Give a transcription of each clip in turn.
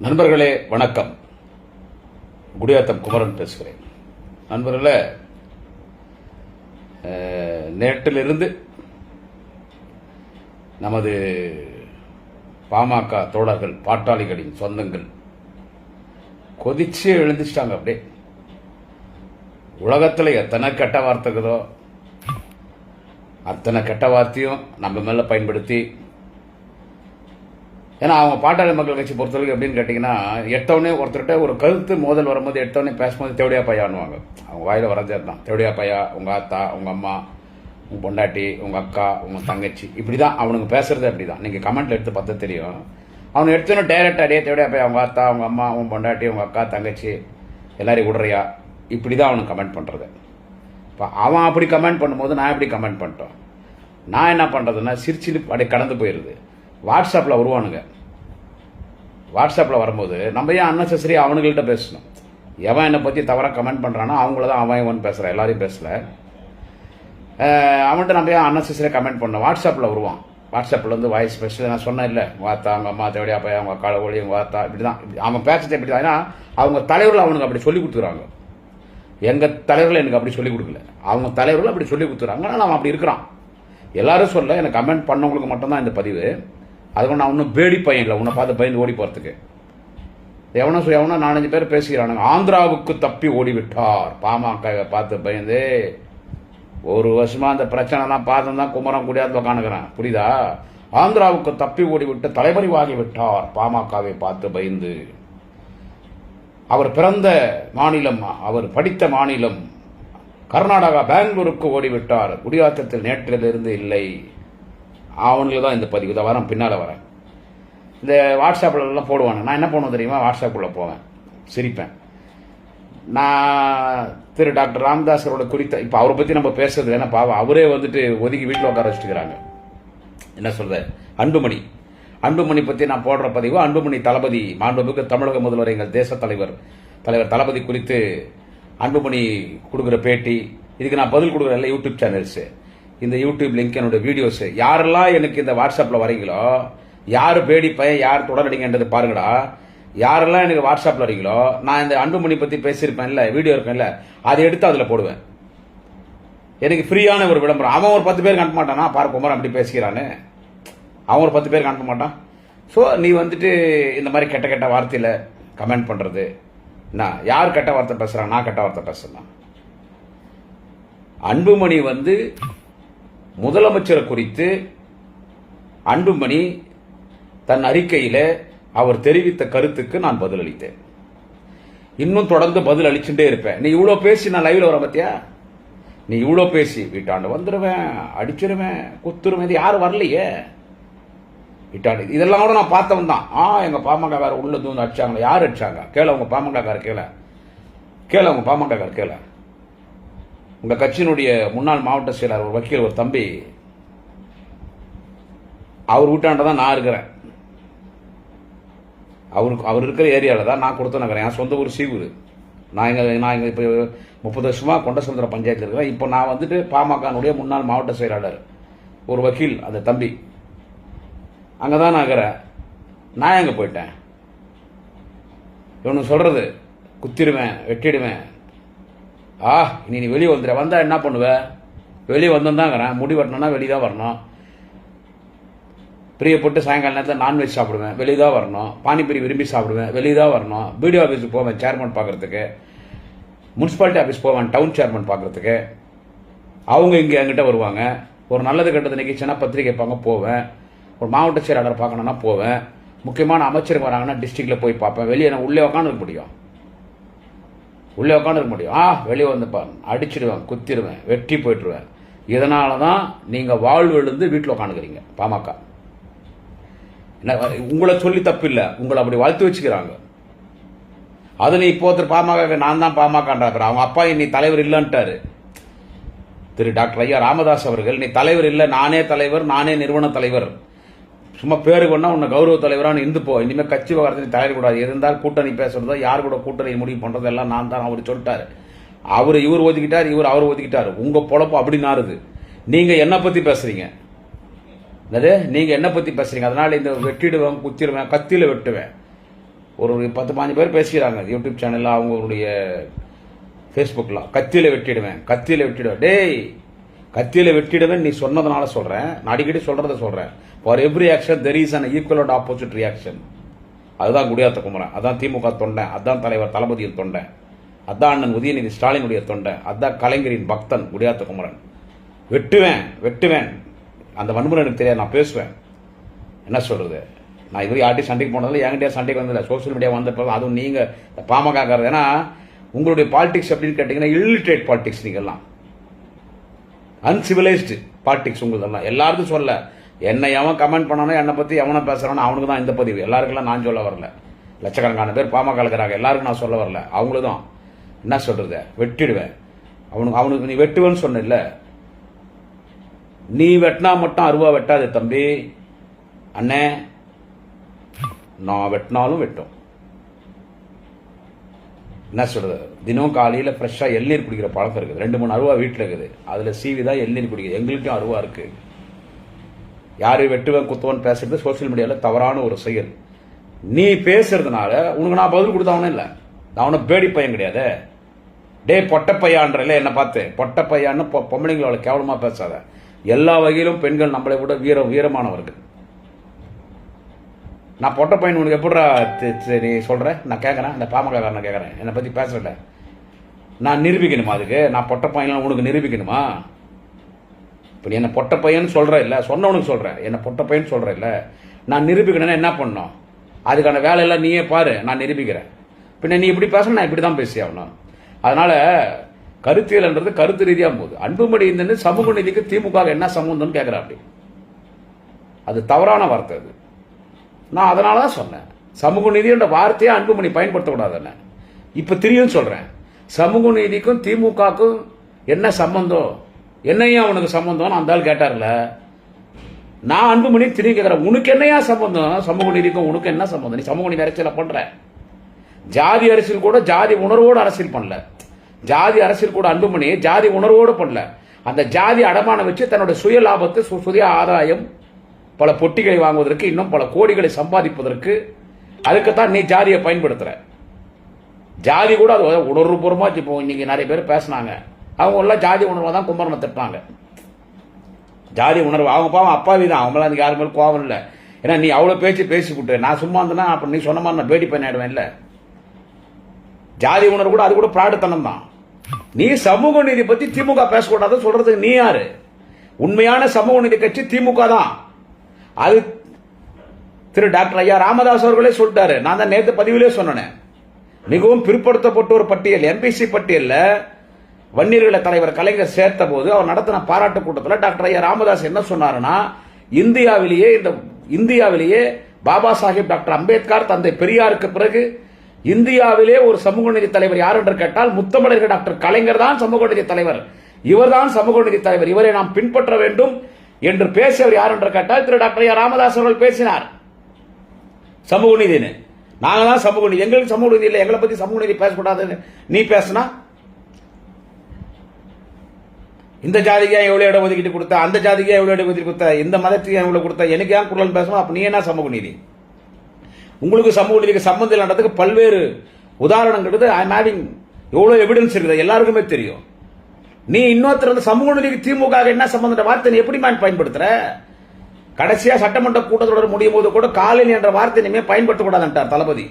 நண்பர்களே வணக்கம். குடியாத்தம் குமரன் பேசுகிறேன். நண்பர்களே, நேற்றிலிருந்து நமது பாமக தோழர்கள், பாட்டாளிகளின் சொந்தங்கள் கொதிச்சு எழுந்துச்சிட்டாங்க. அப்படியே உலகத்தில் எத்தனை கெட்ட வார்த்தைகளோ அத்தனை கெட்ட வார்த்தையும் நம்ம மேல பயன்படுத்தி, ஏன்னா அவங்க பாட்டாளி மக்கள் கட்சி பொறுத்தவரைக்கும் எப்படின்னு கேட்டிங்கன்னா, எட்டவனே ஒருத்தர்கிட்ட ஒரு கருத்து மோதல் வரும்போது எட்டவனே பேசும்போது தேவடியா பையான்னுவாங்க. அவங்க வாயில் வரதே தான். தேவடியா பையா, உங்கள் ஆத்தா, உங்கள் அம்மா, உங்கள் பொண்டாட்டி, உங்கள் அக்கா, உங்கள் தங்கச்சி, இப்படி தான் அவனுங்க பேசுறது. அப்படி தான் நீங்கள் கமெண்ட்டில் எடுத்து பார்த்தா தெரியும். அவனுக்கு எடுத்தோன்னே டைரக்டாக அடியே தேவடியா பையா, உங்கள் ஆத்தா, உங்கள் அம்மா, உங்கள் பொண்டாட்டி, உங்கள் அக்கா, தங்கச்சி எல்லாரையும் விடுறியா, இப்படி தான் அவனுக்கு கமெண்ட் பண்ணுறது. இப்போ அவன் அப்படி கமெண்ட் பண்ணும்போது நான் எப்படி கமெண்ட் பண்ணிட்டோம். நான் என்ன பண்ணுறதுன்னா சிரிச்சு அப்படியே கடந்து போயிடுது. வாட்ஸ்அப்பில் வருவானுங்க. வாட்ஸ்அப்பில் வரும்போது நம்ம ஏன் அன்னெசரி அவனுங்கள்ட்ட பேசணும். எவன் என்னை பற்றி தவறாக கமெண்ட் பண்ணுறானோ அவங்கள தான் அவன் இவன் பேசுகிறான், எல்லாரையும் பேசல. அவன்கிட்ட நம்ம ஏன் அன்னெசரியாக கமெண்ட் பண்ணோம். வாட்ஸ்அப்பில் வருவான். வாட்ஸ்அப்பில் வந்து வாய்ஸ் பேச நான் சொன்னேன் இல்லை, உங்கள் ஆத்தா, அவங்க அம்மா, தேவடியா பையன், அவங்க அக்கா ஒளி, உங்கள் ஆத்தா, இப்படி தான் அவன் பேசுறது. இப்படி தான். ஏன்னா அவங்க தலைவர்கள் அவனுக்கு அப்படி சொல்லி கொடுத்துறாங்க. எங்கள் தலைவர்கள் எனக்கு அப்படி சொல்லிக் கொடுக்கல, அவங்க தலைவர்கள் அப்படி சொல்லி கொடுத்துறாங்க. ஆனால் அவன் அப்படி இருக்கிறான். எல்லாரும் சொல்ல எனக்கு கமெண்ட் பண்ணவங்களுக்கு மட்டும்தான் இந்த பதிவு. அதுக்கு நான் ஒன்றும் பேடி பையன் இல்லை, உன்னை பார்த்து பயந்து ஓடி போகிறதுக்கு. எவனோ 4-5 பேர் பேசுகிறானுங்க. ஆந்திராவுக்கு தப்பி ஓடிவிட்டார் பாமக பார்த்து பயந்து. ஒரு வருஷமா அந்த பிரச்சனைலாம் பார்த்து தான் குமரம் குடியாத உட்காந்துக்கிறேன். புரியுதா? ஆந்திராவுக்கு தப்பி ஓடிவிட்டு தலைமறைவாகி விட்டார் பாமகவை பார்த்து பயந்து. அவர் பிறந்த மாநிலம், அவர் படித்த மாநிலம் கர்நாடகா, பெங்களூருக்கு ஓடிவிட்டார். குடியாத்தத்தில் நேற்றிலிருந்து இல்லை. அவனுக்கு தான் இந்த பதிவு தான் வரேன், பின்னால் வரேன். இந்த வாட்ஸ்அப்பிலலாம் போடுவாங்க. நான் என்ன பண்ணுவேன் தெரியுமா? வாட்ஸ்அப்பில் போவேன், சிரிப்பேன். நான் திரு டாக்டர் ராமதாஸரோட குறித்த இப்போ அவரை பற்றி நம்ம பேசுறது ஏன்னா பாவம் அவரே வந்துட்டு ஒதுக்கி வீட்டில் உட்கார வச்சுக்கிறாங்க. என்ன சொல்ற, அன்புமணி பற்றி நான் போடுற பதிவு, அன்புமணி தளபதி, மாண்புமிகு தமிழக முதல்வர், எங்கள் தேச தலைவர் தளபதி குறித்து அன்புமணி கொடுக்குற பேட்டி, இதுக்கு நான் பதில் கொடுக்குற எல்லா யூடியூப் சேனல்ஸு, இந்த யூடியூப் லிங்க், என்னோட வீடியோஸ், யாரெல்லாம் எனக்கு இந்த வாட்ஸ்அப்பில் வரீங்களோ, யார் பேடி பையன், யார் தொடரடிங்கன்றது பாருங்கடா. யாரெல்லாம் எனக்கு வாட்ஸ்அப்பில் வரீங்களோ, நான் இந்த அன்புமணி பற்றி பேசியிருப்பேன்ல, வீடியோ இருப்பேன்ல, அதை எடுத்து அதில் போடுவேன். எனக்கு ஃப்ரீயான ஒரு விளம்பரம். அவன் ஒரு 10 பேருக்கு அனுப்ப மாட்டானா, பாரு குமரன் அப்படி பேசுகிறான்னு. அவன் ஒரு 10 பேருக்கு அனுப்ப மாட்டான். ஸோ நீ வந்துட்டு இந்த மாதிரி கெட்ட கெட்ட வார்த்தையில் கமெண்ட் பண்ணுறது, நான் யார் கெட்ட வார்த்தை பேசுகிறான், நான் கெட்ட வார்த்தை பேசுறேன். அன்புமணி வந்து முதலமைச்சரை குறித்து அன்புமணி தன் அறிக்கையில் அவர் தெரிவித்த கருத்துக்கு நான் பதிலளித்தேன். இன்னும் தொடர்ந்து பதில் அளிச்சுட்டே இருப்பேன். நீ இவ்வளோ பேசி நான் லைவ்ல வர பத்தியா, நீ இவ்வளோ பேசி வீட்டாண்டு வந்துடுவேன், அடிச்சிருவேன், குத்துருவேன், இது யாரும் வரலையே வீட்டாண்டு. இதெல்லாம் கூட நான் பார்த்தவன் தான். எங்க பாமக வேற உள்ளது வந்து அடிச்சாங்களா, யார் அடிச்சாங்க கேள, உங்க பாமக கேள, உங்க பாமக கேள. உங்க கட்சியினுடைய முன்னாள் மாவட்ட செயலாளர் ஒரு வக்கீல், ஒரு தம்பி, அவர் வீட்டாண்ட தான் நான் இருக்கிறேன். அவர் இருக்கிற ஏரியாவில் தான் நான் கொடுத்து நகரேன். என் சொந்த ஊர் சீவூர். நான் இங்கே இப்போ 30 வருஷமா கொண்டசமுத்திர பஞ்சாயத்தில் இருக்கிறேன். இப்போ நான் வந்துட்டு பாமகனுடைய முன்னாள் மாவட்ட செயலாளர் ஒரு வக்கீல், அந்த தம்பி அங்கே தான் நான் இருக்கிறேன். நான் எங்கே போயிட்டேன்? இவனு சொல்றது குத்திடுவேன், வெட்டிடுவேன். இனி நீ வெளியே வந்துடுற, வந்தா என்ன பண்ணுவ? வெளியே வந்தாங்கிறேன். முடி வெட்டணும்னா வெளியே தான் வரணும். பிரியப்பட்டு சாயங்கால நேரத்தில் நான்வெஜ் சாப்பிடுவேன், வெளியே தான் வரணும். பானிபூரி விரும்பி சாப்பிடுவேன், வெளியே தான் வரணும். பிடிஓ ஆஃபீஸுக்கு போவேன் சேர்மன் பார்க்கறதுக்கு, முனிசிபாலிட்டி ஆஃபீஸ் போவேன் டவுன் சேர்மன் பார்க்கறதுக்கு. அவங்க இங்கே என்கிட்ட வருவாங்க. ஒரு நல்லது கெட்டது நிகழ்ச்சினா பத்திரிகை வைப்பாங்க, போவேன். ஒரு மாவட்ட செயலாளர் பார்க்கணுன்னா போவேன். முக்கியமான அமைச்சருக்கு வராங்கன்னா டிஸ்ட்ரிக்டில் போய் பார்ப்பேன். வெளியே நான் உள்ளே உட்காந்துருக்க முடியும், வெளியே வந்து அடிச்சிடுவேன், குத்திடுவேன், வெட்டி போயிட்டுருவேன். இதனால தான் நீங்கள் வாழ்வு எழுந்து வீட்டில் உட்காந்துக்கிறீங்க பாமக. உங்களை சொல்லி தப்பு இல்லை, உங்களை அப்படி வளர்த்து வச்சுக்கிறாங்க. அது நீ இப்போ பாமக, நான் தான் பாமகன்றாரு. அவங்க அப்பா நீ தலைவர் இல்லைன்ட்டாரு திரு டாக்டர் ஐயா ராமதாஸ் அவர்கள். நீ தலைவர் இல்லை, நானே தலைவர், நானே நிறுவன தலைவர். சும்மா பேருக்கு ஒன்னா உன்னை கௌரவ தலைவரான இருந்து போ. இனிமேல் கட்சி விவகாரத்தை தலைவர் கூடாது. இருந்தால் கூட்டணி பேசுறதோ, யார் கூட கூட்டணி முடிவு பண்றதோ எல்லாம் நான் தான். அவர் சொல்லிட்டாரு. இவர் ஒதுக்கிட்டார், அவர் ஒதுக்கிட்டாரு. உங்க பொழப்பு அப்படி நாருது. நீங்க என்ன பத்தி பேசுறீங்க? நீங்க என்ன பத்தி பேசுறீங்க? அதனால இந்த வெட்டிடுவேன், குத்திடுவேன், கத்தியில வெட்டுவேன். ஒரு 10-15 பேர் பேசிக்கிறாங்க யூடியூப் சேனலில், அவங்களுடைய ஃபேஸ்புக்கில். கத்தியில் வெட்டிடுவேன். டேய், கத்தியில் வெட்டிடுவேன் நீ சொன்னதுனால சொல்கிறேன். நான் அடிக்கடி சொல்கிறத சொல்கிறேன். For every action there is an equal and opposite reaction. அதுதான் குடியாத்த குமரன், அதான் திமுக தொண்டை, அதான் தலைவர் தளபதியின் தொண்டை, அதான் அண்ணன் உதயநிதி ஸ்டாலினுடைய தொண்டை, அதான் கலைஞரின் பக்தன் குடியாத்த குமரன். வெட்டுவேன். அந்த வன்முறை எனக்கு தெரியாது, நான் பேசுவேன். என்ன சொல்றது, நான் இதுவரை யார்ட்டையும் சண்டைக்கு போனதில்லை, என்கிட்டயே சண்டைக்கு வந்ததில்லை. சோசியல் மீடியா வந்தப்போ அதுவும் நீங்கள் பாமக, ஏன்னா உங்களுடைய பாலிடிக்ஸ் எப்படின்னு கேட்டிங்கன்னா இல்லிட்ரேட் பாலிடிக்ஸ், நீங்கள்லாம் அன்சிவிலைஸ்டு பாலிடிக்ஸ் உங்களதெல்லாம். எல்லாருக்கும் சொல்ல, என்னை எவன் கமெண்ட் பண்ணானோ, என்னை பற்றி எவனை பேசுகிறானோ அவனுக்கு தான் இந்த பதிவு. எல்லாருக்கெல்லாம் நான் சொல்ல வரல. லட்சக்கணக்கான பேர் பாமக இருக்கிறாங்க, எல்லாருக்கும் நான் சொல்ல வரல. அவங்களுக்கு தான் என்ன சொல்கிறது, வெட்டிடுவேன். அவனுக்கு நீ வெட்டுவேன்னு சொன்ன, நீ வெட்டினா மட்டும் அருவா வெட்டாது தம்பி. அண்ணே, நான் வெட்டினாலும் வெட்டும். என்ன சொல்றது, தினம் காலையில் ஃப்ரெஷ்ஷாக எள்நீர் குடிக்கிற பழக்கம் இருக்குது. 2-3 அருவா வீட்டில் இருக்குது, அதில் சீவி தான் எள்நீர் குடிக்குது. எங்களுக்கும் அருவா இருக்கு. யாரையும் வெட்டுவேன் குத்துவன் பேசுறது சோசியல் மீடியாவில் தவறான ஒரு செயல். நீ பேசுறதுனால உனக்கு நான் பதில் கொடுத்தவனே இல்லை. நான் அவனை பேடி பையன் கிடையாது. டே பொட்டப்பையான்றல என்னை பார்த்து பொட்டப்பையான்னு பொம்பளைங்களோட கேவலமாக பேசாத. எல்லா வகையிலும் பெண்கள் நம்மளை விட வீரமானவர்கள். நான் பொட்ட பையன் உனக்கு எப்படா நீ சொல்ற? நான் கேட்கறேன், அந்த பாமகக்காரனை கேட்கறேன், என்னை பத்தி பேசல. நான் நிரூபிக்கணுமா அதுக்கு? நான் பொட்ட பையன் உனக்கு நிரூபிக்கணுமா? இப்போ நீ என்ன பொட்ட பையன் சொல்ற இல்ல, சொன்னவனுக்கு சொல்றேன், என்ன பொட்ட பையன் சொல்ற இல்ல, நான் நிரூபிக்கணும்னா என்ன பண்ணணும்? அதுக்கான வேலையெல்லாம் நீயே பாரு, நான் நிரூபிக்கிறேன். பின்ன நீ இப்படி பேசணும், நான் இப்படி தான் பேசி ஆகணும். அதனால கருத்தியல்ன்றது கருத்து ரீதியா போகுது. அன்புமணி இந்த சமூக நீதிக்கு திமுக என்ன சம்பந்தம்னு கேட்கிறேன். அப்படி அது தவறான வார்த்தை. அது நான் அதனால தான் சொன்னேன், சமூக நீதின்ற வார்த்தையை அன்புமணி பயன்படுத்தக்கூடாதுன்னு. இப்ப திரியும் சொல்றேன், சமூக நீதிக்கும் திமுகக்கும் என்ன சம்பந்தம், என்னையா உனக்கு சம்பந்தம் அந்த ஆள் கேட்டார்ல. நான் அன்புமணி திரும்பி கேட்கிறேன், உனக்கு என்னையா சம்பந்தம்? சமூக நீதிக்கும் உனக்கு என்ன சம்பந்தம்? நீ சமூக நீதி அரசியல பண்ற. ஜாதி அரசியல் கூட ஜாதி உணர்வோடு அரசியல் பண்ணல. ஜாதி அரசியல் கூட அன்புமணி ஜாதி உணர்வோடு பண்ணல. அந்த ஜாதி அடமானம் வச்சு தன்னுடைய சுய லாபத்தை, சுய ஆதாயம், பல பொட்டிகளை வாங்குவதற்கு, இன்னும் பல கோடிகளை சம்பாதிப்பதற்கு, அதுக்குத்தான் நீ ஜாதியை பயன்படுத்துற. ஜாதி கூட அது உணர்வுபூர்வமா. இப்போ இன்னைக்கு நிறைய பேர் பேசினாங்க, அவங்க எல்லாம் ஜாதி உணர்வா தான் கும்பரனை திட்டாங்க. ஜாதி உணர்வு அவங்க பாவம் அப்பாவி தான், அவங்களாம் அதுக்கு யாரு மேலும் கோவம் இல்லை. ஏன்னா நீ அவ்வளோ பேசி விட்டு நான் சும்மா இருந்தேன்னா அப்ப நீ சொன்ன மாதிரி நான் பேடி பண்ணிடுவேன். இல்லை, ஜாதி உணர்வு கூட அது கூட பிராடுத்தனம் தான். நீ சமூக நீதி பத்தி திமுக பேசக்கூடாது சொல்றதுக்கு நீ யாரு? உண்மையான சமூக நீதி கட்சி திமுக தான். அது திரு டாக்டர் ஐயா ராமதாஸ் அவர்களே சொல்லிட்டாரு. நான் தான் நேற்று பதிவிலே சொன்னேன், மிகவும் பிற்படுத்தப்பட்ட ஒரு பட்டியல், எம்பிசி பட்டியல்ல வன்னியர்கள தலைவர் கலைஞர் சேர்த்த போது அவர் நடத்தின பாராட்டு கூட்டத்தில் டாக்டர் ஐயா ராமதாஸ் என்ன சொன்னாருன்னா, இந்தியாவிலேயே பாபா சாஹிப் டாக்டர் அம்பேத்கர், தந்தை பெரியாருக்கு பிறகு இந்தியாவிலே ஒரு சமூக நீதி தலைவர் யார் என்று கேட்டால் முத்தமிழர்கள் டாக்டர் கலைஞர் தான் சமூக நீதி தலைவர். இவர்தான் சமூக நீதி தலைவர், இவரை நாம் பின்பற்ற வேண்டும் என்று பேசியவர் யார் என்று கேட்டால் திரு டாக்டர் ஐயா ராமதாஸ் அவர்கள் பேசினார். சமூக நீதினு நாங்க தான் சமூக நீதி, எங்களுக்கு சமூக நீதி இல்லை, எங்களை பத்தி சமூக நீதி பேசக்கூடாதுன்னு நீ பேசினா, இந்த ஜாதிக்கு எவ்வளவு இடம் ஒதுக்கிட்டு கொடுத்த, அந்த ஜாதிக்கு எவ்வளவு இடம் ஒதுக்கி கொடுத்த, இந்த மதத்துக்கு எவ்வளவு கொடுத்த, எனக்கு ஏன் குரல் பேசணும்? அப்ப நீ என்ன சமூக நீதி? உங்களுக்கு சமூக நீதிக்கு சம்பந்தம் இல்லைன்றதுக்கு பல்வேறு உதாரணம் கிடையாது. ஐ எம் ஹேவிங் எவ்வளவு எவிடன்ஸ் இருக்குது, எல்லாருக்குமே தெரியும். நீ இன்னொருத்தர் சமூக நீதிக்கு திமுக என்ன சம்பந்த வார்த்தை நீ எப்படி பயன்படுத்துற? கடைசியா சட்டமன்ற கூட்டத்தொடர் முடியும் போது கூட காலனி என்ற வார்த்தை இனிமே பயன்படுத்தக்கூடாதுன்றார் தளபதி.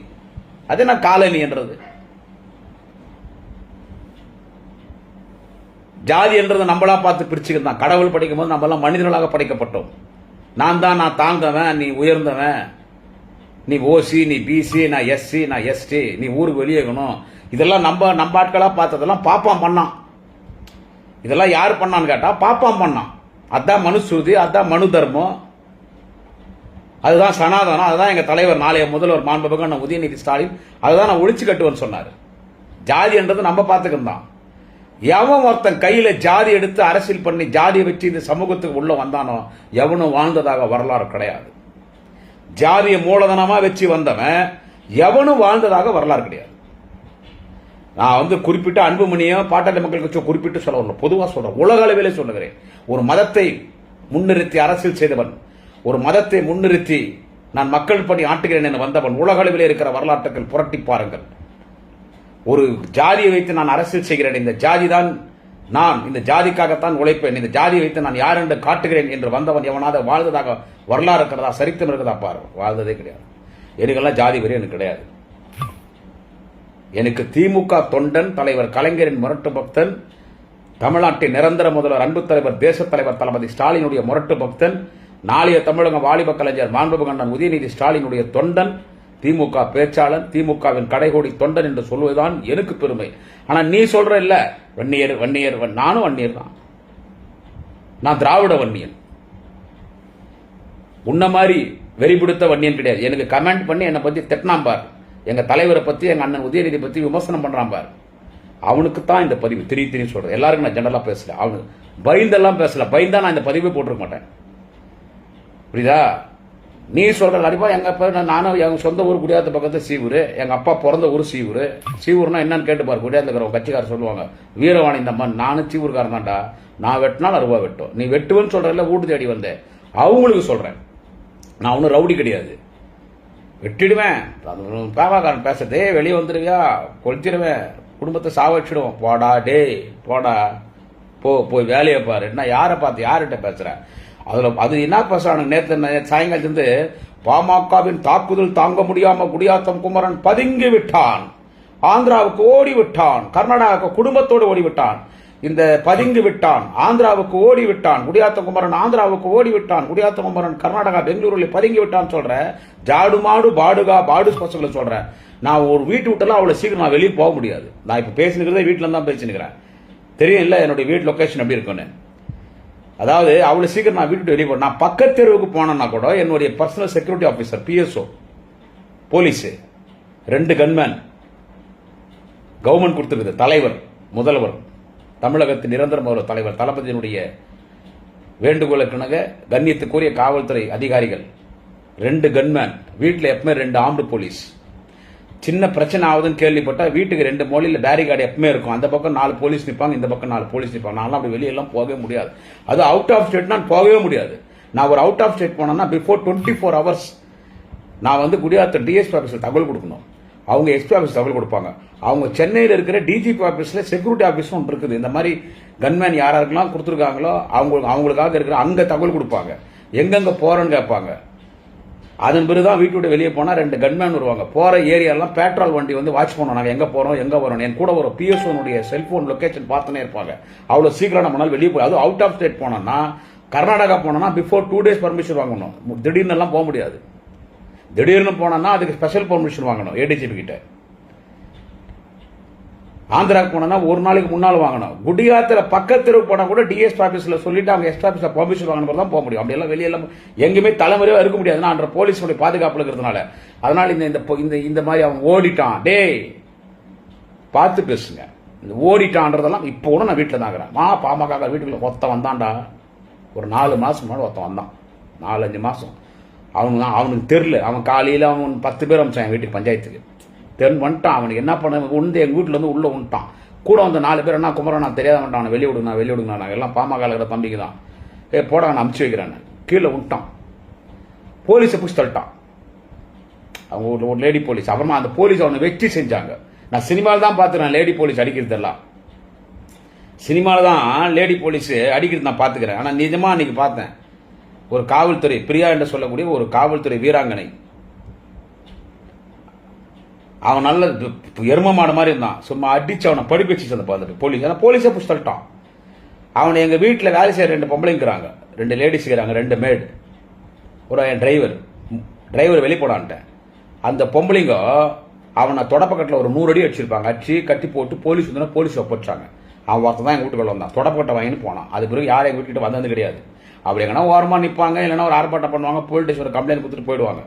அது என்ன காலனி என்றது? ஜாதி என்றது நம்மளா பார்த்து பிரிச்சுக்கிட்டு, கடவுள் படிக்கும் போது நம்ம எல்லாம் மனிதர்களாக படைக்கப்பட்டோம். நான் தாழ்ந்தவன், நீ உயர்ந்தவன், நீ ஓசி, நீ பிசி, நான் எஸ்சி, நான் எஸ்டி, நீ ஊருக்கு வெளியேகணும். இதெல்லாம் நம்ம ஆட்களா பார்த்ததெல்லாம் பாப்பாம் பண்ணான். இதெல்லாம் யாரு பண்ணான்னு கேட்டா பாப்பாம் பண்ணான். அதான் மனுஸ்ருதி, அதான் மனு தர்மம், அதுதான் சனாதனம், அதுதான் எங்க தலைவர் நாளைய முதல்வர் மாண்புமிகு உதயநிதி ஸ்டாலின் அதுதான் நான் ஒழிச்சு கட்டுவேன்னு சொன்னாரு. ஜாதி என்றது நம்ம பார்த்துக்கிட்டான். எவன் ஒருத்தன் கையில ஜாதி எடுத்து அரசியல் பண்ணி ஜாதியை வச்சு இந்த சமூகத்துக்கு உள்ள வந்தானோ எவனும் வாழ்ந்ததாக வரலாறு கிடையாது. ஜாதிய மூலதனமா வச்சு வந்தவன் எவனும் வாழ்ந்ததாக வரலாறு கிடையாது. நான் குறிப்பிட்ட அன்புமணியும் பாட்டாளி மக்கள் கட்சி குறிப்பிட்டு சொல்ல பொதுவா சொல்றேன், உலக அளவிலே சொல்லுகிறேன். ஒரு மதத்தை முன்னிறுத்தி அரசியல் செய்தவன், ஒரு மதத்தை முன்னிறுத்தி நான் மக்கள் பணி ஆட்டுகிறேன் என வந்தவன். உலக அளவிலே இருக்கிற வரலாற்றுகள் புரட்டி பாருங்கள். ஒரு ஜாதியை வைத்து நான் அரசியல் செய்கிறேன், இந்த ஜாதி தான் நான், இந்த ஜாதிக்காகத்தான் உழைப்பேன், இந்த ஜாதியை வைத்து நான் யார் என்று காட்டுகிறேன் என்று வந்தவன் எவனாவது வாழ்ந்ததாக வரலாறு இருக்கிறதா, சரித்திரம் இருக்கிறதா பாரு. வாழ்ந்ததே கிடையாது. எனக்கெல்லாம் ஜாதி வரி எனக்கு கிடையாது. எனக்கு திமுக தொண்டன், தலைவர் கலைஞரின் முரட்டு பக்தன், தமிழ்நாட்டின் நிரந்தர முதல்வர் அன்பு தலைவர் தேச தலைவர் தளபதி ஸ்டாலினுடைய முரட்டு பக்தன், நாளைய தமிழக வாலிப கலைஞர் மாண்புமிகு உதயநிதி ஸ்டாலினுடைய தொண்டன், திமுக பேச்சாளன், திமுகவின் கடைகோடி தொண்டன் என்று சொல்வதுதான் எனக்கு பெருமை. ஆனா நீ சொல்ற இல்ல வன்னியர் வன்னியர், நானும் வன்னியர் தான். நான் திராவிட வன்னியன். உன்ன மாதிரி வெறி பிடித்த வன்னியன் கிடையாது. எனக்கு கமெண்ட் பண்ணி என்னை பத்தி திட்டினான் பார், எங்க தலைவரை பத்தி எங்க அண்ணன் உதயநிதி பத்தி விமர்சனம் பண்றான் பார், அவனுக்கு தான் இந்த பதிவு. திரி சொல்றேன். எல்லாருக்கும் நான் ஜெனரலா பேசல, அவனுக்கு பயந்தெல்லாம் பேசல. பயந்தா நான் இந்த பதிவை போட்டிருக்க மாட்டேன். புரியுதா? நீ சொல்ற அடிப்பா எங்க அப்பா, நானும் எங்க சொந்த ஊர் குடியாத்த பக்கத்து சீவூர், எங்க அப்பா பிறந்த ஊர் சீவூர். சீவூர்னா என்னன்னு கேட்டு பாரு. குடியாத்துல இருக்கிற கட்சிக்காரர் சொல்லுவாங்க, வீரவாணி இந்த மண். நானும் சீவூர்காரன் தான்டா. நான் வெட்டினா ரூபா வெட்டும். நீ வெட்டுவேன்னு சொல்றல, வீட்டு தேடி வந்தேன். அவங்களுக்கு சொல்றேன், நான் ஒன்னும் ரவுடி கிடையாது. வெட்டிடுவேன். பேவாக்காரன் பேசுறதே வெளியே வந்துருவியா, கொளுத்திடுவேன், குடும்பத்தை சாவச்சிடுவோம். போடா டே போடா, போய் வேலையை பாரு. என்ன யாரை பார்த்து யார்கிட்ட பேசுற? அது என்ன பேசுறானு? நேற்று சாயங்காலத்திலிருந்து பாமகவின் தாக்குதல் தாங்க முடியாம குடியாத்தம் குமரன் பதுங்கி விட்டான், ஆந்திராவுக்கு ஓடி விட்டான், கர்நாடகாவுக்கு குடும்பத்தோடு ஓடி விட்டான். இந்த பதுங்கி விட்டான், ஆந்திராவுக்கு ஓடி விட்டான், குடியாத்தம் குமரன் ஆந்திராவுக்கு ஓடி விட்டான், குடியாத்தம் குமரன் கர்நாடகா பெங்களூருல பதுங்கி விட்டான் சொல்ற. ஜாடு மாடு பாடுகா பாடு பசங்களை சொல்றேன். நான் ஒரு வீட்டு விட்டெல்லாம் அவ்வளவு சீக்கிரம் நான் வெளியே போக முடியாது. நான் இப்ப பேசினுக்கிறதே வீட்டுல தான் பேசினுக்கிறேன். தெரியும் இல்ல என்னுடைய வீட்டு லொகேஷன் எப்படி இருக்குன்னு. அதாவது அவ்வளவு சீக்கிரம் நான் வீட்டு வெளியே போனேன். நான் பக்கத்து தெருவுக்கு போனேன்னா கூட என்னுடைய personal security officer, PSO, police, 2 gunman, government கொடுத்திருக்குது, தலைவர், முதல்வர், தமிழகத்தின் நிரந்தர முதல்வர் தலைவர் தளபதியினுடைய வேண்டுகோளுக்கிணங்க கண்ணியத்துக்குரிய காவல்துறை அதிகாரிகள், 2 கன்மேன், வீட்டில் எப்பவுமே 2 ஆர்ம்டு போலீஸ். சின்ன பிரச்சனை ஆகுதுன்னு கேள்விப்பட்டா வீட்டுக்கு 2 மொழியில் பேரிகார்டு எப்பவுமே இருக்கும். அந்த பக்கம் 4 போலீஸ் நிற்பாங்க, இந்த பக்கம் 4 போலீஸ் நிற்பாங்க. நான் அப்படி வெளியெல்லாம் போகவே முடியாது. அது அவுட் ஆஃப் ஸ்டேட் நான் போகவே முடியாது. நான் ஒரு அவுட் ஆஃப் ஸ்டேட் போனேன்னா பிஃபோர் 24 hours நான் வந்து குடியாத்த டிஎஸ்பி ஆஃபீஸில் தகவல் கொடுக்கணும். அவங்க எஸ்பி ஆஃபீஸ் தகவல் கொடுப்பாங்க. அவங்க சென்னையில் இருக்கிற டிஜிபி ஆஃபீஸில் செக்யூரிட்டி ஆஃபீஸும் ஒன்று இருக்குது. இந்த மாதிரி கன்மேன் யாராருக்கெல்லாம் கொடுத்துருக்காங்களோ அவங்களுக்காக இருக்கிற அங்கே தகவல் கொடுப்பாங்க. எங்கெங்க போறேன்னு கேட்பாங்க. அதன் பிறகுதான் வீட்டோட வெளியே போனா 2 கன்மேன் வருவாங்க. போற ஏரியாலாம் பேட்ரோல் வண்டி வந்து வாட்ச் பண்ணுவோம். நாங்கள் எங்க போறோம் எங்க வரோம். என் கூட ஒரு பிஎஸ்ஓனுடைய செல்போன் லொகேஷன் பார்த்துனே இருப்பாங்க. அவ்வளவு சீக்கிரம் நம்மளால வெளியே போய், அதுவும் அவுட் ஆஃப் ஸ்டேட் போனோம்னா, கர்நாடகா போனோம்னா பிஃபோர் 2 days பர்மிஷன் வாங்கணும். திடீர்னு எல்லாம் போக முடியாது. திடீர்னு போனோம்னா அதுக்கு ஸ்பெஷல் பர்மிஷன் வாங்கணும் ஏடிஜிபி கிட்ட. ஆந்திராவுக்கு போனா 1 நாளைக்கு முன்னால் வாங்கணும். குடியாத்துல பக்கத்தெருவு போனா கூட டிஎஸ்பி ஆபீஸ்ல சொல்லிட்டு அவங்க எஸ்பி ஆபீஸ்ல பர்மிஷன் வாங்கணும் தான் போக முடியும். அப்படி எல்லாம் வெளியெல்லாம் எங்குமே தலைமுறையா இருக்க முடியாது. அன்ற போலீஸோட பாதுகாப்பு இருக்கிறதுனால. அதனால இந்த மாதிரி அவன் ஓடிட்டான், டே பார்த்து பேசுங்க. இந்த ஓடிட்டான்றதெல்லாம் இப்போ கூட நான் வீட்டில் தான் இருக்கிறேன். பாமக வீட்டுக்குள்ள ஒருத்தன் வந்தான்டா, ஒரு 4 மாசம் முன்னாடி ஒருத்தன் வந்தான். 4-5 மாசம் அவனுக்கு தெரியல. அவன் காலையில் அவன் 10 பேர் அமிச்சான் என் வீட்டுக்கு, பஞ்சாயத்துக்கு. வந்துட்டான். அவனுக்கு என்ன பண்ண உண்டு, எங்க வீட்டுல இருந்து உள்ள வந்துட்டான். கூட வந்து 4 பேர், என்ன குமரன் நான் தெரியாத வந்துட்டான், அவனை வெளியே விடுங்க, நாங்கள் எல்லாம் பாமக இருக்கிற தம்பிக்கு தான், போட நான் அமுச்சு வைக்கிறேன். கீழே விட்டான். போலீஸை புடிச்சு தள்ளிட்டான். அவங்க ஒரு லேடி போலீஸ். அப்புறமா அந்த போலீஸ் அவனை வெற்றி செஞ்சாங்க. நான் சினிமாவில் தான் பார்த்துக்கிறேன் லேடி போலீஸ் அடிக்கிறது எல்லாம். சினிமாவில் தான் லேடி போலீஸ் அடிக்கிறது நான் பார்த்துக்கிறேன். ஆனால் நிஜமா அன்னைக்கு பார்த்தேன். ஒரு காவல்துறை, பிரியா என்று சொல்லக்கூடிய ஒரு காவல்துறை வீராங்கனை, அவன் நல்ல எரும மாடு மாதிரி இருந்தான். சும்மா அடிச்சு அவனை படிப்பு வச்சு அந்த போலீஸ். ஏன்னா போலீஸை புடிச்சு தள்ளிட்டான். அவனை எங்க வீட்டில் வேலை செய்ய 2 பொம்பளைங்கிறாங்க, 2 லேடிஸ் இருக்கிறாங்க, 2 மேடு, ஒரு என் டிரைவர் வெளியே போடான்ட்டேன். அந்த பொம்பளைங்க அவனை தொடப்பக்கட்டில் ஒரு 100 அடி அடிச்சிருப்பாங்க. அடிச்சு கட்டி போட்டு போலீஸ் வந்து போலீஸ் ஒப்படைச்சாங்க. அவன் ஒருத்தன் தான் எங்க வீட்டுக்குள்ள வந்தான். தொடப்பக்கட்டை வாங்கின்னு போனான். அது பிறகு யாரும் எங்க வீட்டுக்கிட்ட வந்தது கிடையாது. அப்படி எங்கன்னா ஓரமா நிற்பாங்க, இல்லைன்னா ஒரு ஆர்ப்பாட்டம் பண்ணுவாங்க, போலீஸ் ஸ்டேஷன் ஒரு கம்ப்ளைண்ட் கொடுத்துட்டு போயிடுவாங்க.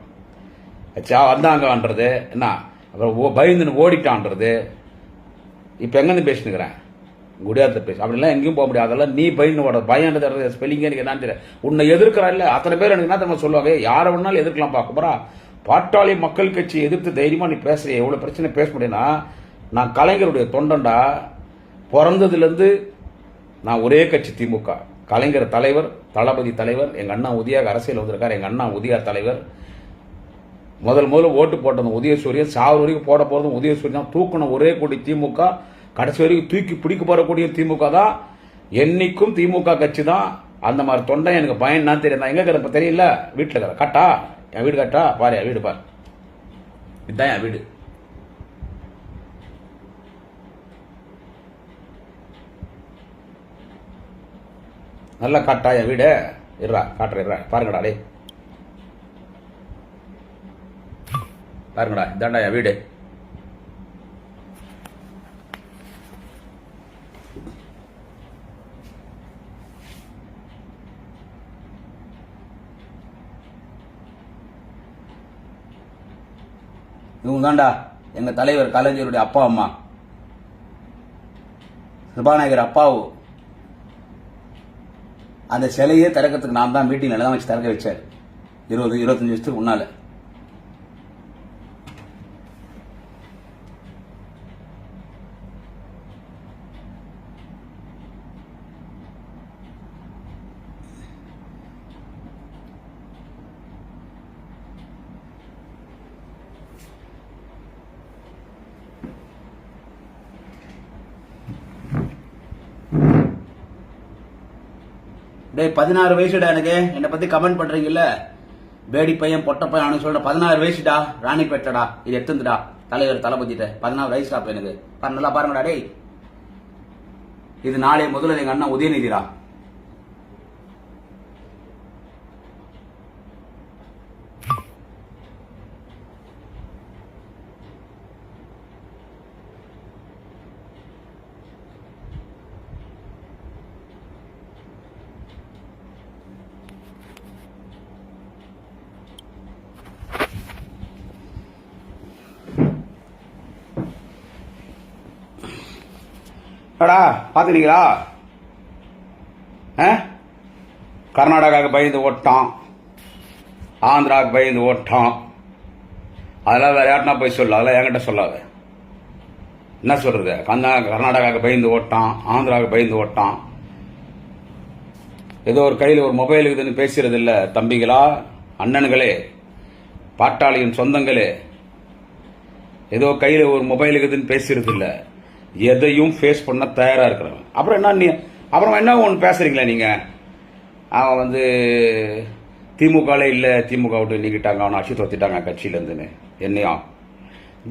அச்சா வந்தாங்கன்றது என்ன, அப்புறம் பயந்துன்னு ஓடிட்டான்றது. இப்போ எங்கேருந்து பேசினுக்கிறேன், குடியாத்த பேசு. அப்படிலாம் எங்கேயும் போக முடியாது. அதெல்லாம் நீ பயந்து ஓட, பயன்றது ஸ்பெல்லிங்கே எனக்கு என்னன்னு தெரியல. உன்னை எதிர்க்கிறா இல்லை அத்தனை பேர் எனக்கு என்ன தெரியுமா சொல்லுவாங்க, யாரை வேணாலும் எதிர்க்கலாம் பார்க்குறா. பாட்டாளி மக்கள் கட்சி எதிர்த்து தைரியமா நீ பேசுறிய, எவ்வளவு பிரச்சனை பேச முடியும்னா, நான் கலைஞருடைய தொண்டன்டா. பிறந்ததுலேருந்து நான் ஒரே கட்சி திமுக. கலைஞர் தலைவர், தளபதி தலைவர், எங்க அண்ணா உதயா அரசியல் வந்திருக்கார், எங்க அண்ணா உதயா தலைவர். முதல்ல ஓட்டு போட்டது உதயசூரியன், சாவர வரைக்கும் போட போறதும் உதயசூரியன் தான். தூக்கணும் ஒரே கூடி திமுக, கடைசி வரைக்கும் தூக்கி பிடிக்க போறக்கூடிய திமுக தான். என்னைக்கும் திமுக கட்சி தான். அந்த மாதிரி தொண்டை எனக்கு பயன் தான் தெரியும். எங்க இருக்கிற தெரியல, வீட்டில் இருக்கிற கட்டா, என் வீடு கட்டா பாரு, என் வீடு பாரு, இதுதான் என் வீடு. நல்லா காட்டா என் வீடு, இருறா காட்டுறா, பாருங்கடா டே, பாருங்கடா, இதாண்டா என் வீடு. இவங்க தாண்டா எங்க தலைவர் கலைஞருடைய அப்பா அம்மா, சபாநாயகர் அப்பாவு. அந்த சிலையே திறக்கிறதுக்கு நான் தான் மீட்டிங்ல தான் வச்சு திறக்க வச்சார் 20-25 வருஷத்துக்கு முன்னால. டே 16 வயசுடா எனக்கு, என்னை பத்தி கமெண்ட் பண்றீங்கல்ல, பேடி பையன் பொட்ட பையன் சொல்ற 16 வயசுடா, ராணிப்பேட்டடா, இது எடுத்துடா தலைவர் தளபதிட்ட 16 வயசுடா எனக்கு. நல்லா பாருங்கடா டேய், இது நாளைய முதல்ல எங்க அண்ணன் உதயநிதிடா. அடா பாத்துக்கிறீங்களா? கர்நாடகாவுக்கு பயந்து ஓட்டான், ஆந்திராவுக்கு பயந்து ஓட்டான். அதெல்லாம் வேற யாருன்னா போய் சொல்ல, அதெல்லாம் என்கிட்ட சொல்லாத. என்ன சொல்றது? கர்நாடகாவுக்கு பயந்து ஓட்டான், ஆந்திராவுக்கு பயந்து ஓட்டான். ஏதோ ஒரு கையில் ஒரு மொபைல் இருக்குதுன்னு பேசுறது இல்ல தம்பிகளா, அண்ணன்களே, பாட்டாளியின் சொந்தங்களே. ஏதோ கையில் ஒரு மொபைல் இருக்குதுன்னு பேசுறது இல்ல, எதையும் ஃபேஸ் பண்ண தயாரா இருக்கிறவன். அப்புறம் என்ன நீ அப்புறம் என்ன ஒன்று பேசுறீங்களா நீங்க? அவன் வந்து திமுகலே இல்லை, திமுக விட்டு நீக்கிட்டாங்க, அவனை அச்சு தொத்திட்டாங்க கட்சியில இருந்துன்னு. என்னையா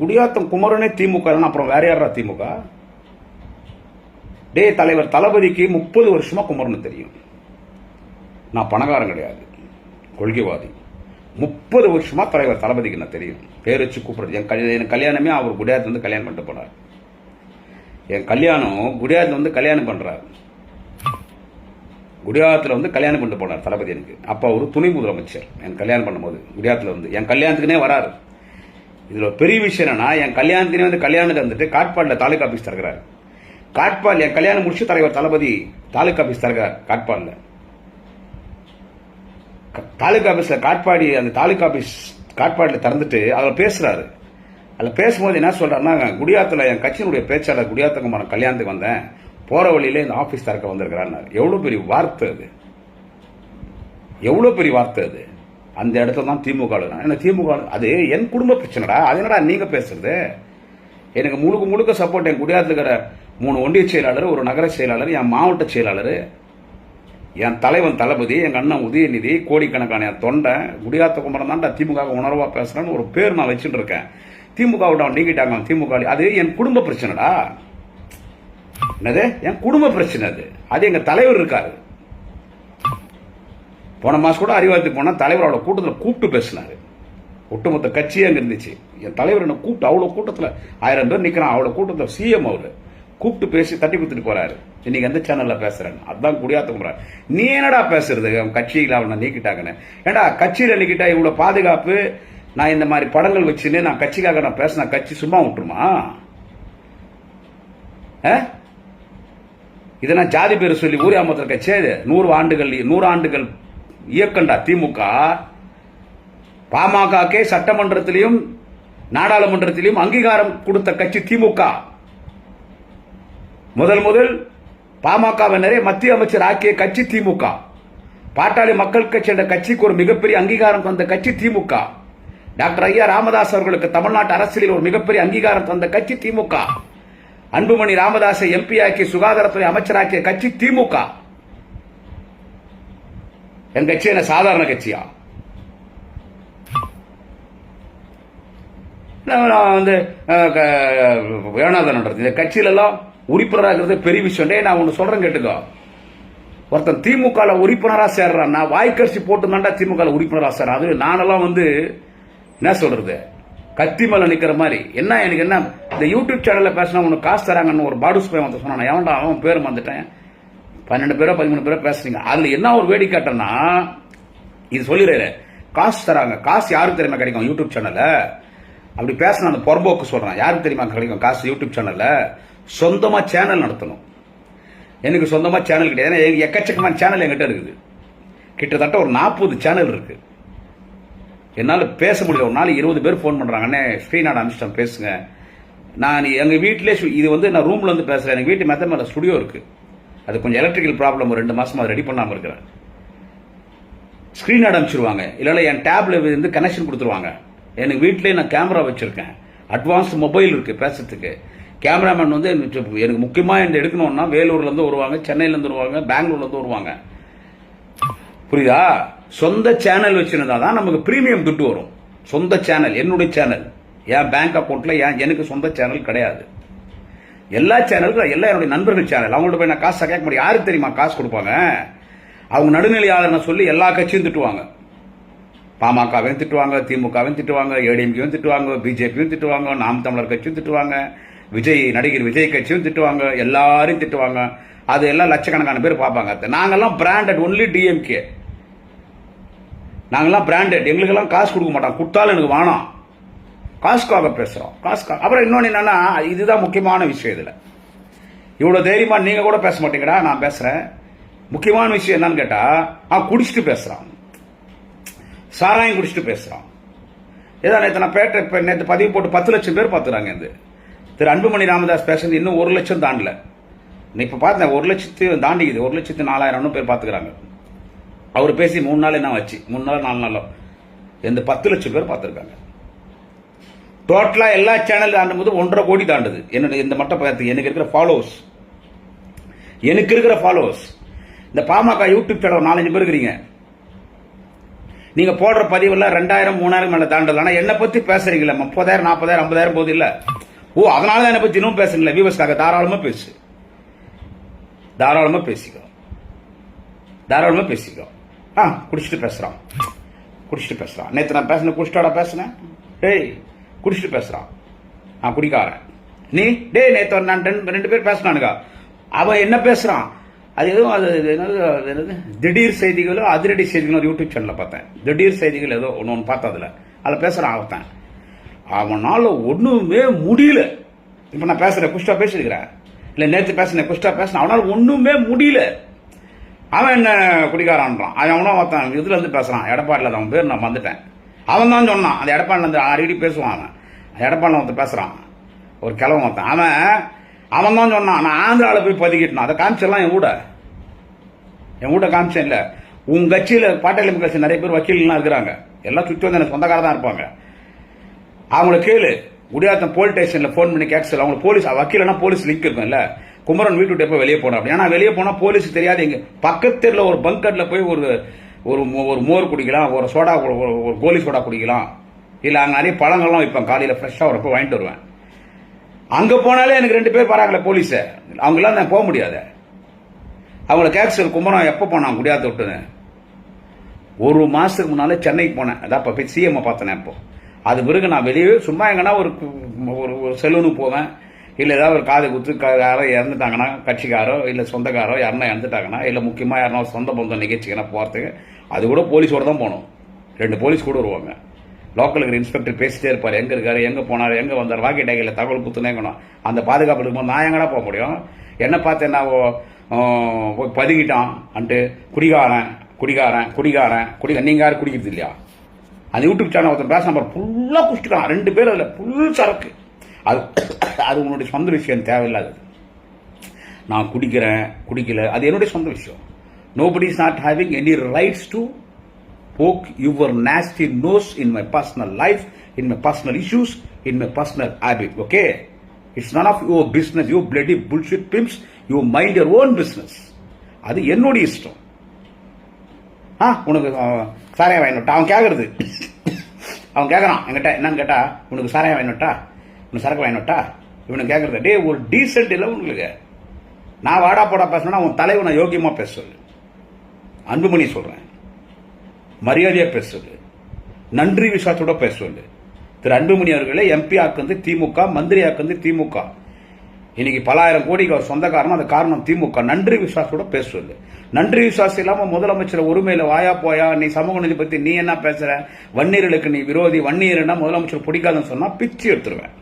குடியாத்தம் குமரனே திமுக, அப்புறம் வேற யாரா திமுக? டே தலைவர் தளபதிக்கு 30 வருஷமா குமரன் தெரியும். நான் பணக்காரன் கிடையாது, கொள்கைவாதி. 30 வருஷமா தலைவர் தளபதிக்கு நான் தெரியும், பேர் வச்சு கூப்பிடுறது. என் கல்யாணமே அவர் குடியாத்துல வந்து கல்யாணம் பண்ணிட்டு போனார். என் கல்யாணம் குடியாத்துல வந்து கல்யாணம் பண்றாரு, குடியாத்துல வந்து கல்யாணம் பண்ணிட்டு போனார் தளபதி எனக்கு. அப்ப ஒரு துணை முதலமைச்சர் என் கல்யாணம் பண்ணும்போது குடியாத்துல வந்து என் கல்யாணத்துக்குனே வராரு. இதுல பெரிய விஷயம் என்னன்னா, என் கல்யாணத்தினே வந்து கல்யாணத்துக்கு வந்துட்டு காட்பாடில் தாலுகா ஆபீஸ் திறக்கிறார். காட்பாடில் என் கல்யாணம் முடிச்சு தலைவர் தளபதி தாலுகா ஆபீஸ் திறக்கிறார். காட்பாடில் தாலுகா ஆபீஸ்ல காட்பாடி அந்த தாலுகா ஆபீஸ் காட்பாடில் திறந்துட்டு அவர் பேசுறாரு. அதில் பேசும்போது என்ன சொல்றாருன்னா, குடியாத்துல என் கட்சியினுடைய பேச்சாளர் குடியாத்தகுமான கல்யாணத்துக்கு வந்தேன், போற வழியில இந்த ஆபீஸ் திறக்க வந்திருக்கிறார். எவ்வளவு பெரிய வார்த்தை அது, எவ்வளவு பெரிய வார்த்தை அது. அந்த இடத்துல தான் திமுக. என்ன திமுக? அது என் குடும்ப பிரச்சனைடா, அது என்னடா நீங்க பேசுறது? எனக்கு முழுக்க முழுக்க சப்போர்ட் என் குடியாத்துல இருக்கிற 3 ஒன்றிய செயலாளர், ஒரு நகர செயலாளர், என் மாவட்ட செயலாளர், என் தலைவன் தளபதி, எங்க அண்ணன் உதயநிதி, கோடிக்கணக்கான என் தொண்டை. குடியாத்த குமரன் தான்டா திமுக உணர்வா பேசுறேன்னு ஒரு பேர் நான் வச்சுட்டு இருக்கேன். திமுக நீக்கிட்டாங்க திமுக. அது என் குடும்ப பிரச்சனைடா. என்னது என் குடும்ப பிரச்சனை? அது எங்க தலைவர் இருக்காரு. போன மாசம் கூட அறிவாலயத்துக்கு போனா தலைவரோட கூட்டத்தில் கூப்பிட்டு பேசினாரு. ஒட்டுமொத்த கட்சியே அங்க இருந்துச்சு. என் தலைவர் என்ன கூப்பிட்டு அவ்வளவு கூட்டத்தில் 1000 பேர் நிக்கிறான். அவ்வளவு கூட்டத்தில் சிஎம் அவரு கூப்பிட்டு பேசி தட்டி கொடுத்துட்டு போறாரு. இன்னைக்கு எந்த சேனல்ல பேசுறேன்? அதான் குடியாத்த. நீ என்னடா பேசுறது? கட்சியில அவனை நீக்கிட்டாங்கன்னு. ஏண்டா கட்சியில நீக்கிட்டா இவ்வளவு பாதுகாப்பு? நான் இந்த மாதிரி படங்கள் வச்சுன்னு நான் கட்சிக்காக நான் பேசினா கட்சி சும்மா விட்டுருமா? இதை நான் ஜாதி பேர் சொல்லி ஊரியாமத்தில் கட்சி 100 ஆண்டுகள் இயக்கண்டா திமுக. பாமகக்கே சட்டமன்றத்திலையும் நாடாளுமன்றத்திலையும் அங்கீகாரம் கொடுத்த கட்சி திமுக. முதல் பாமகவினரே மத்திய அமைச்சர் ஆக்கிய கட்சி திமுக. பாட்டாளி மக்கள் கட்சி என்ற கட்சிக்கு ஒரு மிகப்பெரிய அங்கீகாரம் தந்த கட்சி திமுக. டாக்டர் ஐயா ராமதாஸ் அவர்களுக்கு தமிழ்நாட்டு அரசியலில் ஒரு மிகப்பெரிய அங்கீகாரம் தந்த கட்சி திமுக. அன்புமணி ராமதாஸை எம்பி ஆக்கி சுகாதாரத்துறை அமைச்சராக்கிய கட்சி திமுக. என் கட்சி என்ன சாதாரண கட்சியா? நான் ஏனாதான் நடந்தது. இந்த கட்சியில எல்லாம் உறுப்பினராகிறது பெரிய விஷயம். நான் ஒண்ணு சொல்றேன் கேட்டுக்கோ. ஒருத்தன் திமுக உறுப்பினரா சேர்றான், வாய்க்கரிசி போட்டு தாண்டா திமுக உறுப்பினரா சேர்றான். அது நானெல்லாம் என்ன சொல்றது, கத்தி மேல நிக்கிற மாதிரி. என்ன எனக்கு என்ன இந்த யூடியூப் சேனல்ல பேசினா உனக்கு காசு தராங்கன்னு ஒரு பாடுஸ் பையன் வந்து சொன்னான். எவன்டா அவன் பேர் வந்துட்டேன். 12 பேரோ 13 பேரோ பேசுறீங்க. அதுல என்ன ஒரு வேடி கேட்டேன்னா, இது சொல்லிடுற காசு தராங்க. காசு யாருக்கு தெரியுமா கிடைக்கும் யூடியூப் சேனல்ல? அப்படி பேசின அந்த பொறம்போக்கு சொல்றான். யாருக்கு தெரியுமா கிடைக்கும் காசு யூடியூப் சேனல்ல? சொந்தமா சேனல் நடத்தணும். எனக்கு சொந்தமா சேனல் கிடையாது. எக்கச்சக்கமான சேனல் என்கிட்ட இருக்குது. கிட்டத்தட்ட ஒரு 40 சேனல் இருக்கு. என்னால பேச முடியல. ஒரு நாள் 20 பேர் போன் பண்றாங்க, ஸ்ரீநாடு அனுப்பிச்சிட்டேன் பேசுங்க. நான் எங்க வீட்டிலே இது நான் ரூம்ல இருந்து பேசுறேன். எங்க வீட்டு மெத்த மேல ஸ்டுடியோ இருக்கு. அது கொஞ்சம் எலக்ட்ரிக்கல் ப்ராப்ளம் 2 மாசமா ரெடி பண்ணாம இருக்கிறேன். ஸ்கிரீன் அனுப்பிச்சிருவாங்க, இல்ல என் டேப்ல இருந்து கனெக்ஷன் கொடுத்துருவாங்க. எனக்கு வீட்டிலேயே நான் கேமரா வச்சிருக்கேன். அட்வான்ஸ் மொபைல் இருக்கு பேசுறதுக்கு. கேமராமேன் எனக்கு முக்கியமா இந்த எடுக்கணும்னா வேலூர்ல இருந்து வருவாங்க, சென்னையில இருந்து வருவாங்க, பெங்களூர்ல இருந்து வருவாங்க. புரியுதா? சொந்த சேனல் வச்சிருந்தா தான் நமக்கு பிரீமியம் துட்டு வரும். சொந்த சேனல், என்னுடைய சேனல், என் பேங்க் அக்கௌண்ட்ல எனக்கு சொந்த சேனல் கிடையாது. எல்லா சேனலுக்கும் எல்லாம் என்னுடைய நண்பர்கள் சேனல். அவங்கள்ட்ட போய் நான் காசு கேட்க முடியும். யாருக்கு தெரியுமா காசு கொடுப்பாங்க? அவங்க நடுநிலையாளர் சொல்லி எல்லா கட்சியும் திட்டுவாங்க. பாமகவையும் திட்டுவாங்க, திமுகவையும் திட்டுவாங்க, ஏடிஎம்கேயும் திட்டுவாங்க, பிஜேபியும் திட்டுவாங்க, நாம் தமிழர் கட்சியும் திட்டுவாங்க, நடிகர் விஜய் கட்சியும் திட்டுவாங்க, எல்லாரையும் திட்டுவாங்க. அது எல்லாம் லட்சக்கணக்கான பேர் பார்ப்பாங்க. நாங்கெல்லாம் பிராண்டட், ஒன்லி டிஎம்கே. நாங்கெல்லாம் பிராண்டட். எங்களுக்கெல்லாம் காசு கொடுக்க மாட்டோம். கொடுத்தாலும் எனக்கு வேணாம். காசுக்காக பேசுறோம். காசுக்காக. அப்புறம் இன்னொன்னு என்னன்னா, இதுதான் முக்கியமான விஷயம். இதுல இவ்வளவு தைரியமா நீங்க கூட பேச மாட்டீங்கடா, நான் பேசுறேன். முக்கியமான விஷயம் என்னன்னு கேட்டா, குடிச்சிட்டு பேசுறான், சாராயம் குடிச்சிட்டு பேசுறான். ஏதா நேற்று பதிவு போட்டு 10 லட்சம் பேர் பார்த்துறாங்க. திரு அன்புமணி ராமதாஸ் பேசுறது இன்னும் 1 லட்சம் தாண்டல. இப்ப பார்த்தேன் 1 லட்சத்தையும் தாண்டிக்குது. 1,04,000 பேர் பார்த்துக்கிறாங்க. அவர் பேசி 3 நாள் என்ன வச்சு, 3 நாள் 4 நாளோ இந்த 10 லட்சம் பேர் பார்த்துருக்காங்க. டோட்டலா எல்லா சேனல் தாண்டும் போது 1.5 கோடி தாண்டுது. என்னோட இந்த மட்டும் பார்த்து எனக்கு இருக்கிற ஃபாலோவர்ஸ் இந்த பாமக யூடியூப் சேனல் 4-5 பேர் இருக்கிறீங்க. நீங்க போடுற பதிவெல்லாம் 2000 3000 மேல தாண்டல. ஆனா என்ன பத்தி பேசுறீங்களா? 30,000 40,000 50,000 போது இல்ல. அதனாலதான் என்ன பத்தி இன்னும் பேசுறீங்களா? வியூவர்ஸ்க்காக தாராளமா பேசிக்கோ. குடிச்சிட்டு பேசுறான். நேத்து நான் குடிச்சிட்டாடா பேசினேன். டேய் குடிச்சிட்டு பேசுறான். குடிக்காரன் நீ. நேத்து நான் 2 பேர் பேசினானுங்க. அவன் என்ன பேசுறான்? அது எதுவும் திடீர் செய்திகளோ அதிரடி செய்திகளோ யூடியூப் சேனல்ல பார்த்தேன். திடீர் செய்திகள் ஏதோ ஒன்னு பார்த்ததுல அதுல பேசுறான். அவனால ஒண்ணுமே முடியல. இப்ப நான் பேசுறேன், குஷ்டா பேசிருக்கிறேன், இல்ல நேற்று பேசினேன், அவனால ஒண்ணுமே முடியல. அவன் என்ன குடிக்காரான்றான். அவனும் ஒருத்தன் இதுல இருந்து பேசுறான், எடப்பாடியில். அவன் பேர் நான் வந்துட்டேன். அவன் தான் சொன்னான். அந்த எடப்பாடில இருந்து அடிக்கடி பேசுவான். அவன் எடப்பாடியில் ஒருத்தன் பேசுறான், ஒரு கிழவன் ஒருத்தன். அவன் தான் சொன்னான், நான் ஆந்திரால போய் பதுக்கிட்டான். அதை காமிச்செல்லாம் என் கூட காமிச்சேன். இல்ல உங்க கட்சியில பாட்டாளி கட்சி நிறைய பேர் வக்கீல்லாம் இருக்கிறாங்க. எல்லாம் சுற்றி வந்து எனக்கு சொந்தக்கார தான் இருப்பாங்க. அவங்கள கேளு. குடியாத்தம் போலீஸ் ஸ்டேஷன்ல போன் பண்ணி கேட்க. அவங்க போலீஸ் வக்கீல்னா போலீஸ் லிங்க் இருக்கும். இல்ல குமரன் வீட்டு எப்ப வெளியே போனா அப்படி. ஏன்னா வெளியே போனா போலீஸ் தெரியாது. எங்க பக்கத்துல ஒரு பங்கர்ல போய் ஒரு மோர் குடிக்கலாம், ஒரு சோடா, ஒரு கோலி சோடா குடிக்கலாம். இல்ல அங்க நிறைய பழங்கள்லாம் வைப்பேன். காலையில ஃப்ரெஷ்ஷா வரப்ப வாங்கிட்டு வருவேன். அங்க போனாலே எனக்கு 2 பேர் பாருங்களே போலீஸ். அவங்க எல்லாம் நான் போக முடியாது. அவங்கள கேட்க குமரன் எப்ப போனான் குடியாத்த விட்டுன்னு. 1 மாசத்துக்கு முன்னாலே சென்னைக்கு போனேன். அதான் போய் சிஎம் பார்த்தேன். இப்போ அது பிறகு நான் வெளியே சும்மா எங்கன்னா ஒரு செலூனுக்கு போவேன். இல்ல ஏதாவது ஒரு காது குத்து யாரோ இறந்துட்டாங்கன்னா, கட்சிக்காரோ இல்ல சொந்தக்காரோ யாருன்னா இறந்துட்டாங்கன்னா, இல்ல முக்கியமா யாருன்னா சொந்த பந்த நிகழ்ச்சிக்குன்னா போறதுக்கு அது கூட போலீஸோட தான் போகணும். 2 போலீஸ் கூட வருவாங்க. லோக்கலுக்கு இன்ஸ்பெக்டர் பேசிட்டே இருப்பாரு, எங்க இருக்காரு, எங்க போனாரு, எங்க வந்தார், வாக்கி டேக்கில் தகவல் குத்துனேங்கணும். அந்த பாதுகாப்பு இருக்கும்போது நான் எங்கடா போக முடியும்? என்ன பார்த்தேன் நான் போய் பதுக்கிட்டான் அன்ட்டு குடிகாரன் நீங்க யாரும் குடிக்கிறது இல்லையா? அந்த யூடியூப் சேனல் ஒருத்தன் பேச நம்பர் ஃபுல்லா குடிச்சிட்டான். 2 பேர் அதுல ஃபுல் சரக்கு. அது உன்னுடைய சொந்த விஷயம், தேவையில்லாது. நான் குடிக்கிறேன் குடிக்கல அது என்னுடைய சொந்த விஷயம். Nobody is not having any rights to poke your nasty nose in my personal life, in my personal issues, in my personal habit, okay? It's none of your business, you bloody bullshit pimps. You mind your own business. அது என்னோட இஷ்டம். உனக்கு சாராயம் வாங்கினட்டா அவன் கேட்கறது. அவன் கேட்கறான் என்கிட்ட, என்னன்னு கேட்டா, உனக்கு சாராயம் வாங்கினட்டா, உனக்கு சரக்கு வாங்கினட்டா, இவனுக்கு கேட்கறது. டே, ஒரு டீசென்ட் இல்லை உங்களுக்கு. நான் வாடா போடா பேசினா உன் தலைவனை யோகியமா பேசுவது, அன்புமணி சொல்றேன், மரியாதையா பேசுவது, நன்றி விசுவாசத்தோட பேசுவது. திரு அன்புமணி அவர்களே எம்பி ஆக்குந்து திமுக, மந்திரி ஆக்குந்து திமுக. இன்னைக்கு பலாயிரம் கோடிக்கு அவர் சொந்தக்காரன். அது காரணம் திமுக. நன்றி விசுவாசத்தோட பேசுவது. நன்றி விசுவாசம் இல்லாம முதலமைச்சர் ஒருமையில வாயா போயா, நீ சமூக நீதி பத்தி நீ என்ன பேசுற, வன்னியர்களுக்கு நீ விரோதி, வன்னியர்னா முதலமைச்சர் பிடிக்காதுன்னு சொன்னா பிச்சு எடுத்துருவேன்.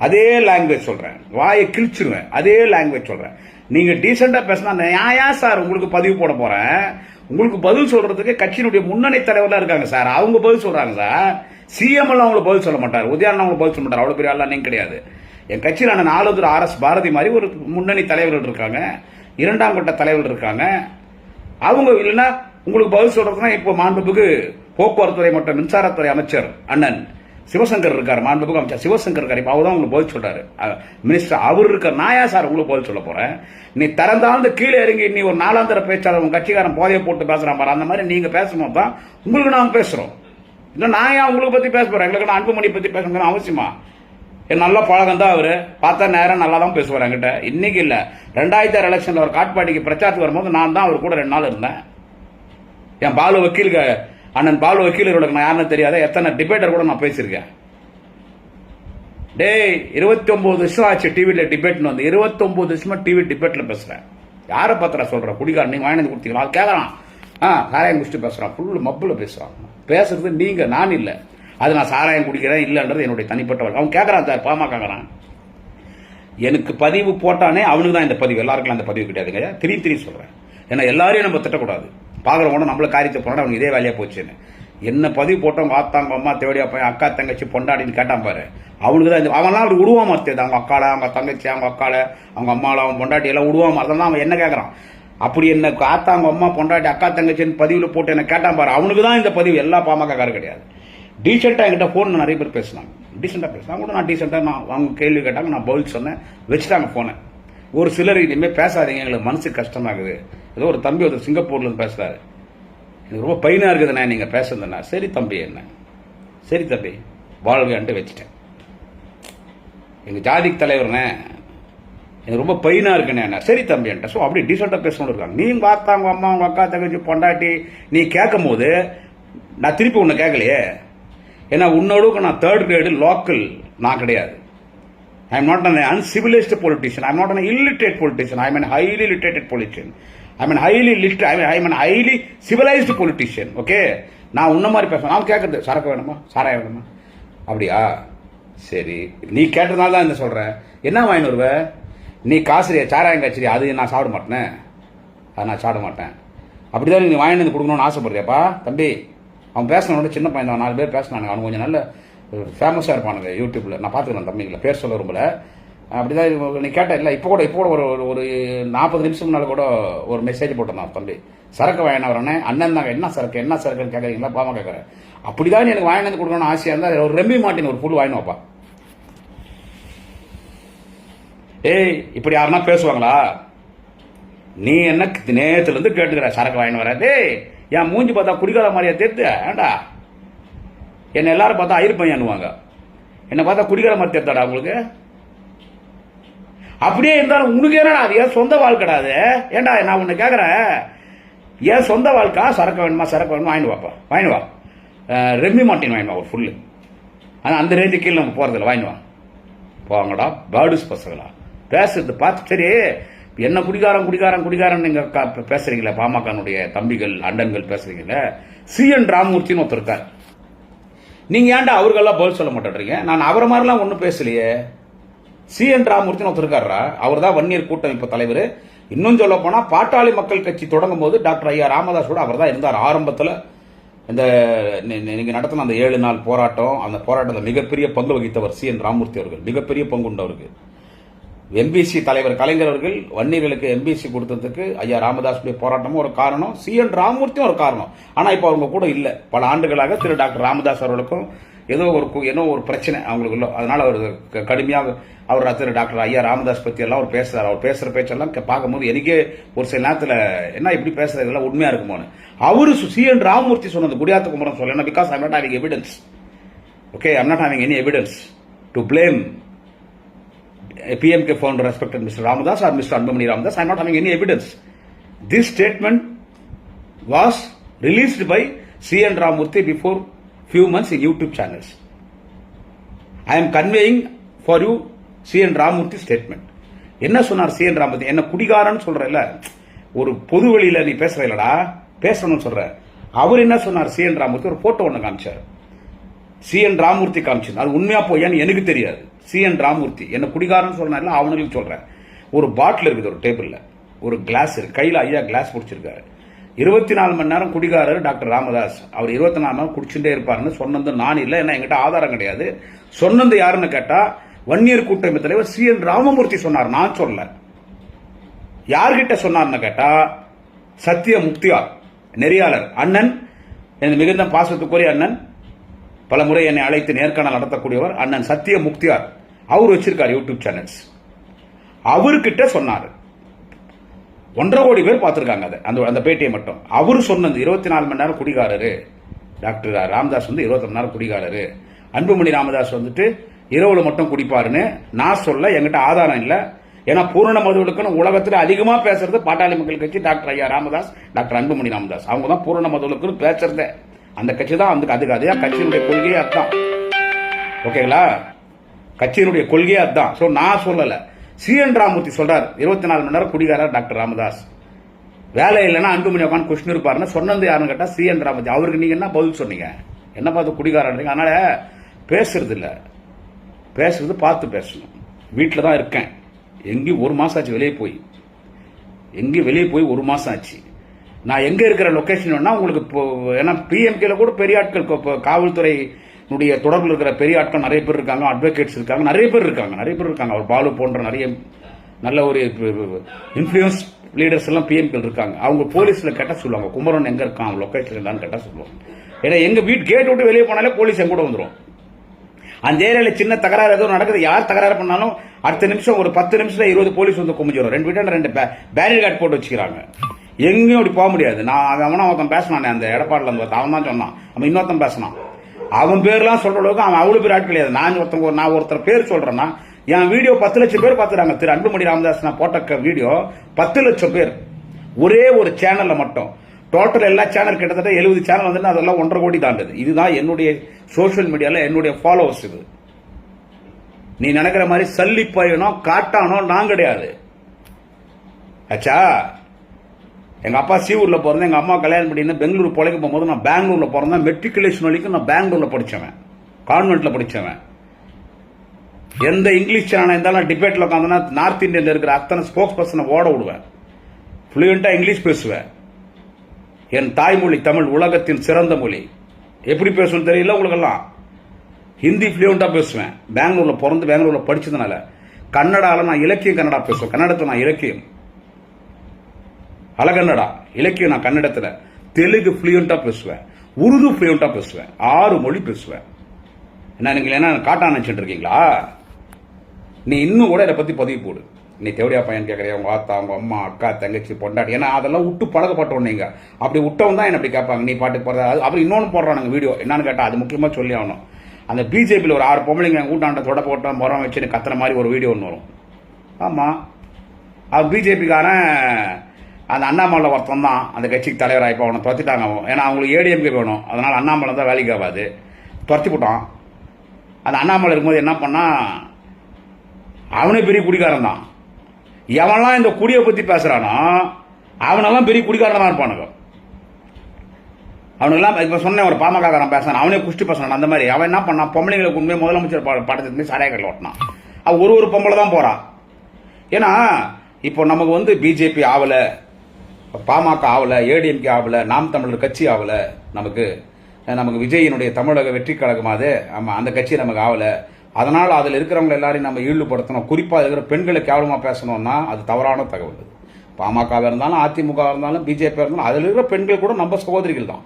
அதே லாங்குவேஜ் சொல்றேன், வாயை கிழிச்சிருவேன். அதே லாங்குவேஜ் சொல்றேன். நீங்க டீசெண்டா பேசினா நான் சார் உங்களுக்கு பதிவு போட போறேன். உங்களுக்கு பதில் சொல்றதுக்கு கட்சியினுடைய முன்னணி தலைவர்லாம் இருக்காங்க சார், அவங்க பதில் சொல்றாங்க சார். சிஎம் எல்லாம் அவங்களுக்கு பதில் சொல்ல மாட்டார், உதயநிதி அவங்களுக்கு பதில் சொல்ல மாட்டார். அவ்வளவு பெரிய ஆளா நீங்க கிடையாது. என் கட்சியிலான 4 RS பாரதி மாதிரி ஒரு முன்னணி தலைவர்கள் இருக்காங்க, 2ஆம் கட்ட தலைவர்கள் இருக்காங்க. அவங்க இல்லைன்னா உங்களுக்கு பதில் சொல்றதுன்னா இப்போ மாண்புமிகு போக்குவரத்துறை மற்றும் மின்சாரத்துறை அமைச்சர் அண்ணன் சிவசங்கர் இருக்காரு, மாண்புமிகு அமைச்சர் சிவசங்கர் இருக்காரு. இப்போ அவர் தான் உங்களுக்கு பதில் சொல்றாரு, மினிஸ்டர் அவர் இருக்கார். நாயா சார் உங்களுக்கு பதில் சொல்ல போறேன். நீ திறந்தாந்து கீழே இறங்கி நீ ஒரு 4ஆம் தர பேச்சாளர் உங்க கட்சிக்காரன் போதையை போட்டு பேசுறான் பாரு, அந்த மாதிரி நீங்க பேசும்போது தான் உங்களுக்கு நாங்க பேசுறோம். இல்ல நான் ஏன் உங்களுக்கு பத்தி பேச போறேன்? எங்களுக்கு நான் அன்புமணி பத்தி பேசணும் அவசியமா? என் நல்ல பழகம் தான் அவரு, பார்த்தா நேரம் நல்லா தான் பேசுவார் என்கிட்ட. இன்னைக்கு இல்ல, 2006 எலெக்ஷன்ல ஒரு காட்பாடிக்கு பிரச்சாரத்துக்கு வரும்போது நான் தான் அவர் கூட 2 நாள் இருந்தேன். என் பாலு வக்கீலுக்கு அண்ணன் பாலு வக்கீலர்களுக்கு நான் யாருன்னு தெரியாத எத்தனை டிபேட்டர் கூட நான் பேசியிருக்கேன். டேய், 29 வருஷம் ஆச்சு டிவில டிபேட்னு வந்து. 29 வருஷமா டிவி டிபேட்ல பேசுறேன். யாரை பத்திர சொல்ற? குடிகாரன் நீங்க வாங்கி கொடுத்தீங்களா? அது கேட்கறான். சாராயம் குடிச்சு பேசுறான், ஃபுல்லு மப்புல பேசுறான். பேசுறது நீங்க, நான் இல்ல. அது நான் சாராயம் குடிக்கிறேன் இல்லன்றது என்னுடைய தனிப்பட்ட வாழ்க்கை. அவன் கேட்கறான் சார், பாமகறான். எனக்கு பதிவு போட்டானே அவனுக்கு தான் இந்த பதிவு, எல்லாருக்கும் அந்த பதிவு கிடையாதுங்க. திருப்பி சொல்றேன். ஏன்னா எல்லாரையும் நம்ம திட்டக்கூடாது. பாக்குறவங்க நம்மள காரியத்தை போனா அவனுக்கு இதே வேலையா போச்சுன்னு. என்ன பதிவு போட்டவங்க ஆத்தாங்க அம்மா தேவடியா பையன் அக்கா தங்கச்சி பொண்டாடின்னு கேட்டான் பாரு, அவனுக்கு தான் அவன்லாம் அப்படி விடுவாம தெரியுது. அவங்க அக்கால, அவங்க தங்கச்சி, அவங்க அக்கால, அவங்க அம்மால, அவன் பொண்டாட்டி எல்லாம் விடுவாம. அதெல்லாம் அவன் என்ன கேட்கறான்? அப்படி என்ன ஆத்தாங்க அம்மா பொண்டாட்டி அக்கா தங்கச்சின்னு பதிவுல போட்டு என்ன கேட்டான் பாரு, அவனுக்கு தான் இந்த பதிவு. எல்லா பாமக காரும் கிடையாது. டீசெண்டா என்கிட்ட போன் நிறைய பேர் பேசினாங்க, டீசெண்டா பேசினாங்க கூட. நான் டீசெண்டா அவங்க கேள்வி கேட்டாங்க, நான் பதில் சொன்னேன், வச்சுட்டாங்க போன. ஒரு சிலர் இனிமேல் பேசாதீங்க, எங்களுக்கு மனசுக்கு கஷ்டமாகுது. ஏதோ ஒரு தம்பி ஒரு சிங்கப்பூர்ல இருந்து பேசுறாரு, எனக்கு ரொம்ப பையனா இருக்குதுண்ணே நீங்க பேசுறதுண்ணா. சரி தம்பி, என்ன சரி தம்பி வாழ்கைன்ட்டு வச்சுட்டேன். எங்க ஜாதிக்கு தலைவர்னே எனக்கு ரொம்ப பையனா இருக்குண்ணே. சரி தம்பி என்கிட்ட. ஸோ அப்படி டீசெண்டா பேசணும் இருக்காங்க. நீங்க வாத்தாங்க அம்மா உங்க அக்கா தங்கச்சி பொண்டாட்டி நீ கேட்கும் போது நான் திருப்பி உன்னை கேட்கலையே. ஏன்னா உன்னோட நான் 3rd grade லோக்கல் நான் கிடையாது. I am not an uncivilized politician. I am not an illiterate politician. I am an highly literate politician. I am an highly civilized politician. Okay? நான் உன்ன மாதிரி பேசுறேன். நான் கேட்கறது சரக்கு வேணுமா, சாராயம் வேணுமா? அப்படியா? சரி, நீ கேட்டதுனால தான் என்ன சொல்றேன். என்ன வாங்கி வருவ நீ? காசுறியா சாராயம் காய்ச்சறியா? அது நான் சாப்பிட மாட்டேன், அது நான் சாப்பிட மாட்டேன். அப்படிதான் நீ வாங்கி வந்து கொடுக்கணும்னு ஆசைப்படுறியாப்பா தம்பி? அவன் பேசினோட சின்ன பையன் தான், 4 பேர் பேசினானுங்க. அவன் கொஞ்சம் நல்ல ஃபேமஸாக இருப்பானுங்க யூடியூப்ல. நான் பார்த்துக்கிறேன் தம்பிகளை, பேர் சொல்ல விரும்பல. அப்படிதான் நீ கேட்ட இல்லை. இப்போ கூட ஒரு 40 நிமிஷம் முன்னால் கூட ஒரு மெசேஜ் போட்டிருந்தான் தம்பி, சரக்கு வாங்கின வரனே அண்ணன் தாங்க. என்ன சரக்குன்னு கேட்குறீங்களா? பாமா கேட்குறேன். அப்படிதான் எனக்கு வாங்கி வந்து கொடுக்கணும்னு ஆசையாக இருந்தால் ஒரு ரெம்பி மாட்டின் ஒரு புல் வாங்கினோப்பா. ஏய், இப்படி யாருன்னா பேசுவாங்களா? நீ என்ன நேத்துல இருந்து கேட்டுக்கிற சரக்கு வாங்கிட்டு வர? டேய், என் மூஞ்சி பார்த்தா குடிக்காத மாதிரியா தெரியுது? ஏண்டா என்ன எல்லாரும் பார்த்தா ஐயர் பையனுவாங்க, என்ன பார்த்தா குடிக்கிற மாதிரி தெரியாதா உங்களுக்கு? அப்படியே இருந்தாலும் உனக்கு என்னடா அது ஏன் சொந்த வாழ்க்கைடாது? ஏண்டா நான் உன்னை கேட்கறேன், ஏன் சொந்த வாழ்க்கை? சரக்கு வேணுமா, சரக்கு வேணுமா? வாங்கிட்டு வாப்பா, வாங்கிட்டு வா. ரெம்மி மாட்டின் வாங்கிட்டு வா ஒரு ஃபுல்லு. ஆனால் அந்த ரேஞ்சு கீழே நம்ம போறதில்ல, வாங்கிட்டு வா. போவாங்கடா பேர்டுஸ் பசங்களா பேசுறது பார்த்து. சரி, என்ன குடிகாரன் நீங்க பேசுறீங்களா? பாமகனுடைய தம்பிகள் அண்டன்கள் பேசுறீங்களா? CN ராமமூர்த்தின்னு ஒருத்தர் இருக்கார். நீங்க ஏன்டா அவர்களெல்லாம் பதில் சொல்ல மாட்டேன்றீங்க? நான் அவரை மாதிரிலாம் ஒன்றும் பேசலையே. CN ராமமூர்த்தின்னு ஒருத்தர் இருக்காரா, அவர் தான் வன்னியர் கூட்டமைப்பு தலைவர். இன்னும் சொல்ல போனா பாட்டாளி மக்கள் கட்சி தொடங்கும் போது டாக்டர் ஐயா ராமதாஸ் கூட அவர் தான் இருந்தார் ஆரம்பத்தில். இந்த நீங்க நடத்தின அந்த 7 நாள் போராட்டம், அந்த போராட்டத்தில் மிகப்பெரிய பங்கு வகித்தவர் CN ராமமூர்த்தி அவர்கள். மிகப்பெரிய பங்கு உண்டவருக்கு. எம்பிசி தலைவர் கலைஞர் அவர்கள் வன்னியர்களுக்கு எம்பிசி கொடுத்ததுக்கு ஐயா ராமதாஸுடைய போராட்டமும் ஒரு காரணம், CN ராமமூர்த்தியும் ஒரு காரணம். ஆனா இப்ப அவங்க கூட இல்ல. பல ஆண்டுகளாக திரு டாக்டர் ராமதாஸ் அவர்களுக்கும் ஏதோ ஒரு பிரச்சனை அவங்களுக்குள்ள. அதனால அவர் கடுமையாக அவர் திரு டாக்டர் ஐயா ராமதாஸ் பத்தி எல்லாம் அவர் பேசுறாரு. அவர் பேசுற பேச்செல்லாம் பார்க்கும்போது எனக்கே ஒரு சில நேரத்தில் என்ன இப்படி பேசுறதுலாம் உண்மையா இருக்குமோன்னு. அவரு CN ராமமூர்த்தி சொன்னது குடியாத்த குமரன் சொல்ல, because I am not having evidence. Okay, I am not having any evidence to blame PMK founder respected Mr. Ramadas or Mr. Anbumani Ramadas. I am not having any evidence. This statement was released by CN Ramamurthy before few months in YouTube channels. I am conveying for you CN Ramamurthy statement. என்ன சொன்னார் CN Ramamurthy? என்ன குடிகாரன்னு சொல்றல, ஒரு பொது வெளியில நீ பேசுற இல்லடா, பேசணும்னு சொல்ற. அவர் என்ன சொன்னார் CN Ramamurthy? ஒரு போட்டோ ஒண்ணு காமிச்சார். CN Ramamurthy காமிச்சார். அது உண்மையா போயான்னு எனக்கு தெரியாது. CN Ramamurthy என்ன குடிகாரன்னு சொல்றேன், அவனுக்கு சொல்றேன். ஒரு பாட்டில் இருக்குது, ஒரு டேபிள்ல ஒரு கிளாஸ் இருக்கு, கையில ஐயா கிளாஸ் குடிச்சிருக்காரு. 24 மணி நேரம் குடிகாரர் டாக்டர் ராமதாஸ். அவர் 24 மணி நேரம் குடிச்சுட்டே இருப்பாருன்னு சொன்னது நான் இல்லை, ஏன்னா என்கிட்ட ஆதாரம் கிடையாது. சொன்னது யாருன்னு கேட்டா வன்னியர் கூட்டமைப்பு தலைவர் CN Ramamurthy சொன்னார், நான் சொல்ல. யார்கிட்ட சொன்னார்னு கேட்டா சத்திய முக்தியார் நெறியாளர் அண்ணன், என் மிகுந்த பாசத்துக்குரிய அண்ணன், பல முறை என்னை அழைத்து நேர்காணல் நடத்தக்கூடியவர் அண்ணன் சத்திய முக்தியார். அவர் வச்சிருக்காரு யூடியூப் சேனல்ஸ். அவர்கிட்ட சொன்னாரு. 1.5 கோடி பேர் பார்த்திருக்காங்க அந்த பேட்டியை மட்டும். அவரு சொன்னது 24 மணி நேரம் குடிகாரரு டாக்டர் ராமதாஸ், 24 மணி நேரம் குடிகாரரு. அன்புமணி ராமதாஸ் இரவுல மட்டும் குடிப்பாருன்னு நான் சொல்ல, என்கிட்ட ஆதாரம் இல்ல. ஏன்னா பூரண மதுவிலக்குன்னு உலகத்தில் அதிகமா பேசுறது பாட்டாளி மக்கள் கட்சி, டாக்டர் ஐயா ராமதாஸ், டாக்டர் அன்புமணி ராமதாஸ். அவங்க தான் பூரண மதுவிலக்குன்னு பேசுறதே. அந்த கட்சி தான் அதுக்கு அதே கட்சியினுடைய கொள்கையே அதுதான். ஓகேங்களா, கட்சியினுடைய கொள்கையே அதுதான். சோ நான் சொல்லல, CN Ramamurthy சொல்றார் 24 மணி நேரம் குடிகாரர் டாக்டர் ராமதாஸ். வேலை இல்லைன்னா அன்புமணி உட்காந்து குஷ்ணு இருப்பாருன்னு சொன்னது யாருன்னு கேட்டா CN Ramamurthy. அவருக்கு நீங்க என்ன பதில் சொன்னீங்க? என்ன பார்த்து குடிகாரன்? அதனால பேசுறது இல்ல, பேசுறது பார்த்து பேசணும். வீட்டில் தான் இருக்கேன், எங்கேயும் 1 மாசம் ஆச்சு வெளியே போய், எங்கேயும் வெளியே போய் 1 மாசம் ஆச்சு. நான் எங்க இருக்கிற லொகேஷன் உங்களுக்கு, ஏன்னா PMKல கூட பெரிய ஆட்கள், காவல்துறையினுடைய தொடர்பில் இருக்கிற பெரிய ஆட்கள் நிறைய பேர் இருக்காங்க, அட்வொகேட்ஸ் இருக்காங்க, நிறைய பேர் இருக்காங்க. அவர் பாலு போன்ற நிறைய நல்ல ஒரு இன்ஃபுளுன்ஸ் லீடர்ஸ் எல்லாம் PMKல இருக்காங்க. அவங்க போலீஸ்ல கேட்டா சொல்லுவாங்க, குமரன் எங்க இருக்கான் லொகேஷன் தான் கேட்டா சொல்லுவாங்க. ஏன்னா எங்க வீட்டு கேட் விட்டு வெளியே போனாலே போலீஸ் எங்க கூட வந்துடும். அந்த ஏரியால சின்ன தகராறு எதுவும் நடக்குது, யார் தகராறு பண்ணாலும் அடுத்த நிமிஷம் ஒரு 10 நிமிஷத்துல 20 போலீஸ் வந்து குமிஞ்சிடும். 2 வீட்டாண்ட 2 பேரிகார்ட் போட்டு வச்சுக்கிறாங்க. எங்கேயும் அப்படி போக முடியாது. நான் ஒருத்தன் பேசினானே அந்த எடப்பாடில இருந்து, அவன் தான் சொன்னான். அவன் இன்னொருத்தன் பேசினான். அவன் பேர்லாம் சொல்ற அளவுக்கு அவன் அவ்வளவு பேர் ஆட்கள் கிடையாது. நான் ஒருத்தர் பேர் சொல்றேன்னா, என் வீடியோ 10 லட்சம் பேர் பார்த்துறாங்க. திரு அன்புமணி ராமதாஸ் நான் போட்ட வீடியோ 10 லட்சம் பேர் ஒரே ஒரு சேனல்ல மட்டும். டோட்டல் எல்லா சேனல் கிட்டத்தட்ட 70 சேனல் வந்து அதெல்லாம் 1.5 கோடி தாண்டது. இதுதான் என்னுடைய சோசியல் மீடியால என்னுடைய ஃபாலோவர்ஸ். இது நீ நினைக்கிற மாதிரி சல்லி பையனோ காட்டானோ நான் கிடையாது. ஆச்சா, எங்க அப்பா சீவூர்ல பிறந்தேன், எங்க அம்மா கல்யாணம் பண்ணி பெங்களூர் பொழைக்க போகும்போது நான் பெங்களூர்ல பிறந்தேன். மெட்ரிகுலேஷன் வரைக்கும் நான் பெங்களூர்ல படிச்சவன், கான்வென்ட்ல படிச்சவன். எந்த இங்கிலீஷ் சேனல் இருந்தாலும் டிபேட்ல உட்காந்தனா நார்த் இந்தியன்ல இருக்கிற அத்தனை ஸ்போக்ஸ் பர்சனை ஓட விடுவேன். ஃப்ளூயண்டா இங்கிலீஷ் பேசுவேன். என் தாய்மொழி தமிழ் உலகத்தின் சிறந்த மொழி. எப்படி பேசணும்னு தெரியல உங்களுக்கெல்லாம். ஹிந்தி ஃப்ளூயண்டா பேசுவேன். பெங்களூர்ல பிறந்து பெங்களூர்ல படிச்சதுனால. கன்னடால நான் இலக்கியம் கன்னடா பேசுவேன். கன்னடத்துல நான் இலக்கியம் அலகன்னடா இலக்கியம் நான் கன்னடத்துல. தெலுங்கு ஃப்ளூயண்டா பேசுவேன். உருது ஃப்ளூயண்டா பேசுவேன். 6 மொழி பேசுவேன். என்ன காட்டா நினைச்சிட்டு இருக்கீங்களா? நீ இன்னும் கூட இதை பத்தி பதிவு போடு. நீ தேவடியா பையன் கேட்கறியா, உங்க ஆத்தா, உங்க அம்மா, அக்கா, தங்கச்சி, பொண்டாட்டி, ஏன்னா அதெல்லாம் விட்டு பழகப்பட்டோம். நீங்க அப்படி விட்டவன் தான் என்ன அப்படி கேட்பாங்க, நீ பாட்டு போடுற. அப்புறம் இன்னொன்னு போடுறானுங்க வீடியோ, என்னன்னு கேட்டா அது முக்கியமா சொல்லி ஆகணும். அந்த பிஜேபியில் ஒரு 6 பொம்பளைங்க கூட்டாண்ட தொட போட்ட முறம் வச்சுன்னு கத்துற மாதிரி ஒரு வீடியோ ஒன்று வரும். ஆமா, அவன் பிஜேபிக்காரன் அந்த அண்ணாமலை ஒருத்தன் தான் அந்த கட்சிக்கு தலைவராக. இப்போ அவனை துரத்திட்டாங்க. ஏன்னா அவங்களுக்கு ஏடிஎம்கே வேணும், அதனால அண்ணாமலை தான் வேலைக்கு ஆகாது, துரத்தி போட்டான். அந்த அண்ணாமலை இருக்கும்போது என்ன பண்ணா, அவனே பெரிய குடிகாரன் தான். எவன்லாம் இந்த குடியை பத்தி பேசுறானோ அவனெல்லாம் பெரிய குடிகாரன் தான் இருப்பானுங்க. அவனுக்கெல்லாம் இப்ப சொன்ன ஒரு பாமகக்காரன் பேசுறான், அவனே குஷ்டி பேசுறான். அந்த மாதிரி அவன் என்ன பண்ணான், பொம்பளைங்களுக்கு உண்மையை முதலமைச்சர் படத்துக்கு சாராய கடையில் ஓட்டினான். அவன் ஒரு பொம்பளை தான் போறான். ஏன்னா இப்போ நமக்கு வந்து பிஜேபி ஆகல, பாமக ஆகல, ஏடிஎம்கே ஆகல, நாம் தமிழர் கட்சி ஆகல, நமக்கு விஜயினுடைய தமிழக வெற்றி கழகமாது, ஆமா அந்த கட்சி நமக்கு ஆகல, அதனால் அதில் இருக்கிறவங்க எல்லாரையும் நம்ம ஈடுபடுத்தணும். குறிப்பாக இருக்கிற பெண்களை கேவலமாக பேசணும்னா அது தவறான தகவல். பாமக இருந்தாலும் அதிமுக இருந்தாலும் பிஜேபி இருந்தாலும் அதில் இருக்கிற பெண்கள் கூட நம்ம சகோதரிகள் தான்.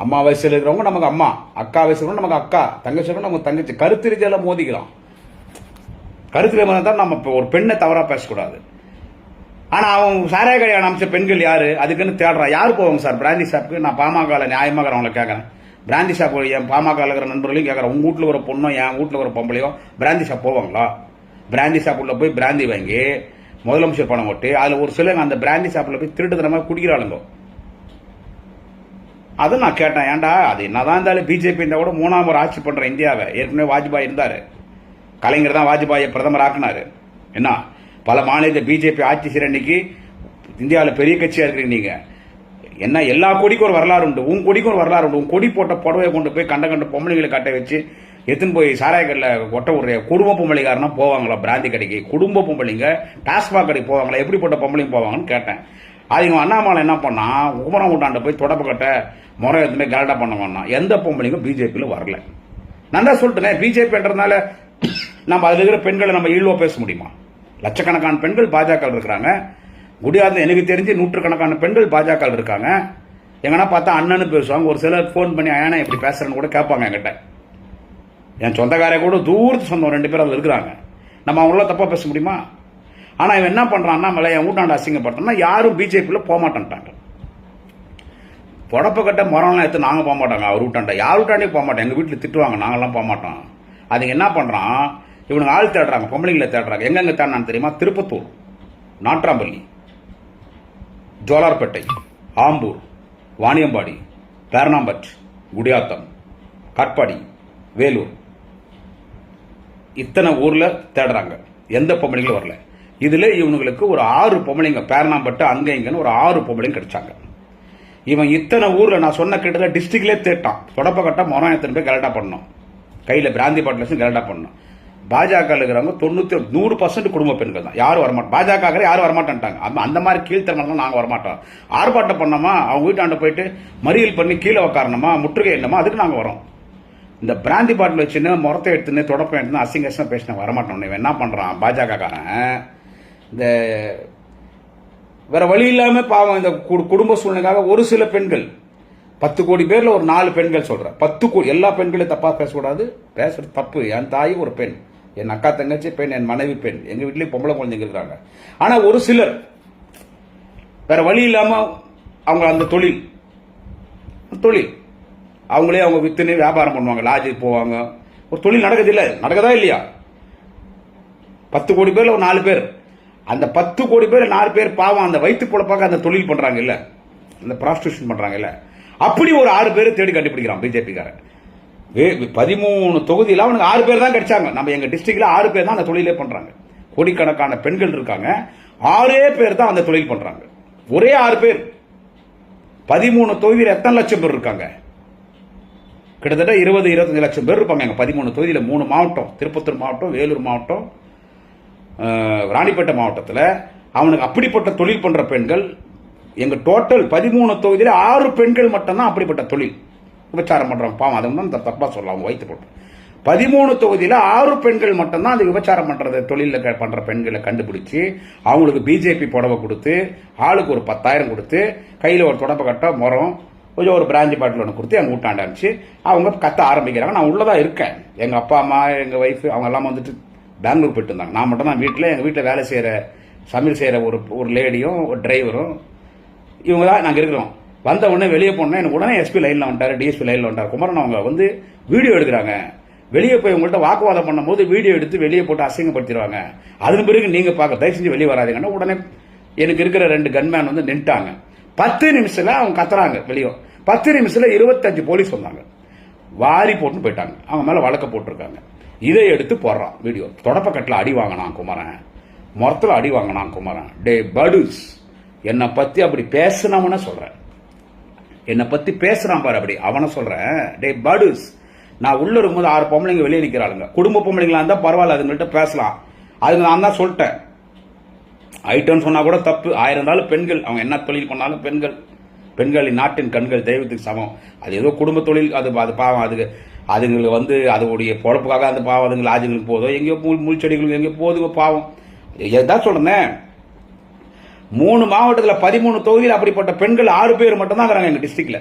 அம்மா வயசில் இருக்கிறவங்க நமக்கு அம்மா, அக்கா வயசுல நமக்கு அக்கா, தங்கச்சி நமக்கு தங்கச்சி. கருத்து ரீதியில மோதிக்கலாம். கருத்து ரீதியாக தான் நம்ம ஒரு பெண்ணை தவறா பேசக்கூடாது. ஆனா அவங்க சாராய கடையான அமைச்ச பெண்கள் யாரு அதுக்குன்னு தேடுறா. யாரு போவாங்க சார் பிராந்தி ஷாப்புக்கு? நான் பாமக நியாயமாக அவங்களை கேட்கறேன். பிராந்தி ஷாப் என் பாமக இருக்கிற நண்பர்களையும் கேட்கறேன். உங்க வீட்டுல ஒரு பொண்ணோ என் வீட்டுல ஒரு பொம்பளையோ பிராந்தி ஷாப் போவாங்களா? பிராந்தி ஷாப் உள்ள போய் பிராந்தி வாங்கி முதலமைச்சர் பணம் போட்டு அதுல ஒரு சிலங்க அந்த பிராந்தி ஷாப்ல போய் திருட்டுத்தனமா குடிக்கிறாளுங்க. அதை நான் கேட்டேன், ஏன்டா அது என்னதான் இருந்தாலும் பிஜேபி இருந்தா கூட 3ஆம் முறை ஆட்சி பண்ற இந்தியாவை. ஏற்கனவே வாஜ்பாய் இருந்தாரு, கலைஞர் தான் வாஜ்பாயை பிரதமர் ஆக்கினாரு. என்ன பல மாநில பிஜேபி ஆட்சி செய்யற அன்னைக்கு இந்தியாவில் பெரிய கட்சியா இருக்கிறீங்க நீங்க. என்ன எல்லா கொடிக்கும் ஒரு வரலாறு உண்டு, உன் கொடிக்கும் ஒரு வரலாறு உண்டு. உன் கொடி போட்ட புடவையை கொண்டு போய் கண்ட கண்ட பொம்பளைகளை கட்ட வச்சு எத்துன்னு போய் சாராயக்கல்ல ஒட்ட ஒரு குடும்ப பொம்பளைக்காரனா போவாங்களா பிராந்தி கடைக்கு? குடும்ப பொம்பளைங்க டாஸ்மாக் கடைக்கு போவாங்களா? எப்படி போட்ட பொம்பளைங்க போவாங்கன்னு கேட்டேன். அதுங்க அண்ணாமலை என்ன பண்ணா, குமரம் ஊட்டாண்ட போய் தொடப்பு கட்ட முறை எதுவுமே கலட்டா பண்ணுவான்னா எந்த பொம்பளைங்களும் பிஜேபியில் வரல. நான் தான் சொல்லிட்டேன், பிஜேபின்றதுனால நம்ம அதுல இருக்கிற பெண்களை நம்ம இழிவா பேச முடியுமா? லட்சக்கணக்கான பெண்கள் பாஜக இருக்கிறாங்க. முடியாத எனக்கு தெரிஞ்சு நூற்றுக்கணக்கான பெண்கள் பாஜக இருக்காங்க. எங்கன்னா பார்த்தா அண்ணன்னு பேசுவாங்க. ஒரு சிலர் போன் பண்ணி அண்ணா இப்படி பேசுறேன்னு கூட கேட்பாங்க என்கிட்ட. என் சொந்தக்கார கூட தூரத்து சொந்தம் 2 பேர் அதில் இருக்கிறாங்க. நம்ம அவங்கள தப்பா பேச முடியுமா? ஆனா இவன் என்ன பண்றான், அண்ணாமலை என் வீட்டாண்ட அசிங்கப்பட்டோம்னா யாரும் பிஜேபியில் போக மாட்டேன்ட்டாங்க. புடப்ப கட்ட மரம்லாம் எடுத்து நாங்க போக மாட்டாங்க. அவர் வீட்டாண்ட யார் வீட்டாண்டே போக மாட்டோம். எங்க வீட்டில் திட்டுவாங்க, நாங்கெல்லாம் போக மாட்டோம். அதுங்க என்ன பண்றான், இவனுக்கு ஆள் தேடுறாங்க, பொம்பளைங்களை தேடுறாங்க. எங்கெங்க தேடினான்னு தெரியுமா? திருப்பத்தூர், நாட்ராம்பள்ளி, ஜோலார்பேட்டை, ஆம்பூர், வாணியம்பாடி, பேரணாம்பட், குடியாத்தம், காட்பாடி, வேலூர், இத்தனை ஊர்ல தேடுறாங்க. எந்த பொம்பளைங்களும் வரல. இதுல இவனுங்களுக்கு ஒரு 6 பொம்பளைங்க பேரணாம்பட்டு அங்க இங்கன்னு ஒரு 6 பொம்பளைங்க கிடைச்சாங்க. இவன் இத்தனை ஊர்ல நான் சொன்ன கிட்டத்தட்ட டிஸ்ட்ரிக்ட்லேயே தேட்டான். தொடப்ப கட்ட மரம் எத்தனை பேர் கலெக்டா பண்ணணும், கையில பிராந்தி பாட்டில் கலெக்டா பண்ணணும். பாஜக இருக்கிறவங்க 100% குடும்ப பெண்கள் தான். யாரும் வரமாட்டோம். பாஜக யாரும் வரமாட்டேன்ட்டாங்க. அந்த மாதிரி கீழ்த்தரமா நாங்க வரமாட்டோம். ஆர்ப்பாட்டம் பண்ணோமா, அவங்க வீட்டாண்ட போயிட்டு மறியல் பண்ணி கீழே உக்காரணுமா, முற்றுகை என்னமா, அதுக்கு நாங்க வரோம். இந்த பிராந்தி பாட்டில் வச்சுன்னு முறத்தை எடுத்துன்னு தொடப்பம் எடுத்துன்னு அசிங்கசமா பேசின வரமாட்டோம். என்ன பண்றான் பாஜக காரன், இந்த வேற வழி இல்லாம பாவம் இந்த குடும்ப சூழ்நிலைக்காக ஒரு சில பெண்கள் 10 கோடி பேர்ல ஒரு 4 பெண்கள் சொல்றேன். 10 கோடி எல்லா பெண்களையும் தப்பா பேசக்கூடாது, பேசுறது தப்பு. என் தாய் ஒரு பெண், என் அக்கா தங்கச்சி பெண், என் மனைவி பெண், எங்க வீட்லயும் பொம்பளை குழந்தைங்க இருக்காங்க. ஆனா ஒரு சிலர் வேற வழி இல்லாம அவங்க அந்த தொழில் அவங்களே அவங்க வித்துன்னு வியாபாரம் பண்ணுவாங்க, லாட்ஜுக்கு போவாங்க. ஒரு தொழில் நடக்குது இல்ல, நடக்குதா இல்லையா? 10 கோடி பேர்ல ஒரு 4 பேர், அந்த 10 கோடி பேர் 4 பேர் பாவம் அந்த வயிற்று பொழப்பாக அந்த தொழில் பண்றாங்க இல்ல, அந்த ப்ராஸ்டியூஷன் பண்றாங்க இல்ல, அப்படி ஒரு 6 பேர் தேடி கண்டுபிடிக்கிறான் பிஜேபிக்காரன். 13 தொகுதியில் அவனுக்கு 6 பேர் தான் கிடைச்சாங்க. நம்ம எங்க டிஸ்ட்ரிக்ட்ல 6 பேர் தான் அந்த தொழிலே பண்றாங்க. கோடிக்கணக்கான பெண்கள் இருக்காங்க, 6 பேர் தான் அந்த தொழில் பண்றாங்க. ஒரே 6 பேர் 13 தொகுதியில் எத்தனை லட்சம் பேர் இருக்காங்க? கிட்டத்தட்ட 20-25 லட்சம் பேர் இருப்பாங்க. எங்க 13 தொகுதியில் 3 மாவட்டம், திருப்பத்தூர் மாவட்டம், வேலூர் மாவட்டம், ராணிப்பேட்டை மாவட்டத்தில் அவனுக்கு அப்படிப்பட்ட தொழில் பண்ற பெண்கள். எங்க டோட்டல் 13 தொகுதியில் 6 பெண்கள் மட்டும்தான் அப்படிப்பட்ட தொழில் விபச்சாரம் பண்றாங்க. பாவம், அதை வந்து தப்பா சொல்லலாம், அவங்க வைத்து போட்டு 13 தொகுதியில் 6 பெண்கள் மட்டும்தான் அந்த விபச்சாரம் பண்றது தொழில பண்ற பெண்களை கண்டுபிடிச்சு அவங்களுக்கு பிஜேபி புடவை கொடுத்து ஆளுக்கு ஒரு 10,000 கொடுத்து கையில ஒரு தொடப்ப கட்ட முறம் கொஞ்சம் ஒரு பிராஞ்சி பாட்டில் ஒன்று கொடுத்து எங்க வீட்டாண்ட அனுப்பிச்சு அவங்க கத்த ஆரம்பிக்கிறாங்க. நான் உள்ளதான் இருக்கேன். எங்க அப்பா அம்மா எங்க ஒய்ஃப் அவங்க எல்லாம் வந்துட்டு பெங்களூர் போயிட்டு இருந்தாங்க. நான் மட்டும் தான் வீட்டில், எங்க வீட்டில் வேலை செய்யற சமையல் செய்யற ஒரு லேடியும் ஒரு டிரைவரும் இவங்க தான் நாங்கள் இருக்கிறோம். வந்த உடனே வெளியே போனோம்னா எனக்கு உடனே எஸ்பி லைன்ல வந்துட்டாரு, டிஎஸ்பி லைன்ல வந்துட்டாரு. குமரன் அவங்க வந்து வீடியோ எடுக்கிறாங்க. வெளியே போய் உங்கள்கிட்ட வாக்குவாதம் பண்ணும்போது வீடியோ எடுத்து வெளியே போட்டு அசிங்கப்படுத்திடுவாங்க. அதன் பிறகு நீங்க பார்க்க தயவு செஞ்சு வெளியே வராதுங்கன்னா உடனே எனக்கு இருக்கிற 2 கன்மேன் வந்து நின்ட்டாங்க. 10 நிமிஷத்துல அவங்க கத்துறாங்க வெளியே. 10 நிமிஷத்துல 25 போலீஸ் வந்தாங்க, வாரி போட்டு போயிட்டாங்க. அவங்க மேல வழக்க போட்டிருக்காங்க. இதை எடுத்து போடுறான் வீடியோ. தொடப்பக்கட்டில் அடி வாங்கினான் குமரன், முறத்துல அடி வாங்கினான் குமரன். டே படுஸ், என்னை பத்தி அப்படி பேசினவன சொல்றேன், என்னை பத்தி பேசுறான் பாரு அப்படி அவனை சொல்றேன். டே படுஸ், நான் உள்ள இருக்கும்போது 6 பொம்பளைங்க வெளியே நிக்கிறாளுங்க. குடும்ப பொம்பளைங்களா இருந்தா பரவாயில்ல, அதுங்கள்ட்ட பேசலாம். அதுக்கு நான் தான் சொல்லிட்டேன். ஐட்டம் சொன்னா கூட தப்பு. 1000 இருந்தாலும் பெண்கள், அவங்க என்ன தொழில் பண்ணாலும் பெண்கள். பெண்களின் நாட்டின் கண்கள் தெய்வத்துக்கு சமம். அது ஏதோ குடும்ப தொழில், அது பாவம். அதுக்கு அதுங்களுக்கு வந்து அதோடைய பொழப்புக்காக அந்த பாவம் அதுங்க லாஜுங்களுக்கு போதும், எங்கேயோ முள் செடிகளுக்கு எங்கேயோ போதுங்க பாவம். எதான் சொல்றேன், 3 மாவட்டத்தில் 13 தொகுதியில் அப்படிப்பட்ட பெண்கள் 6 பேர் மட்டும் தான் இருக்கிறாங்க எங்க டிஸ்ட்ரிக்ட்ல.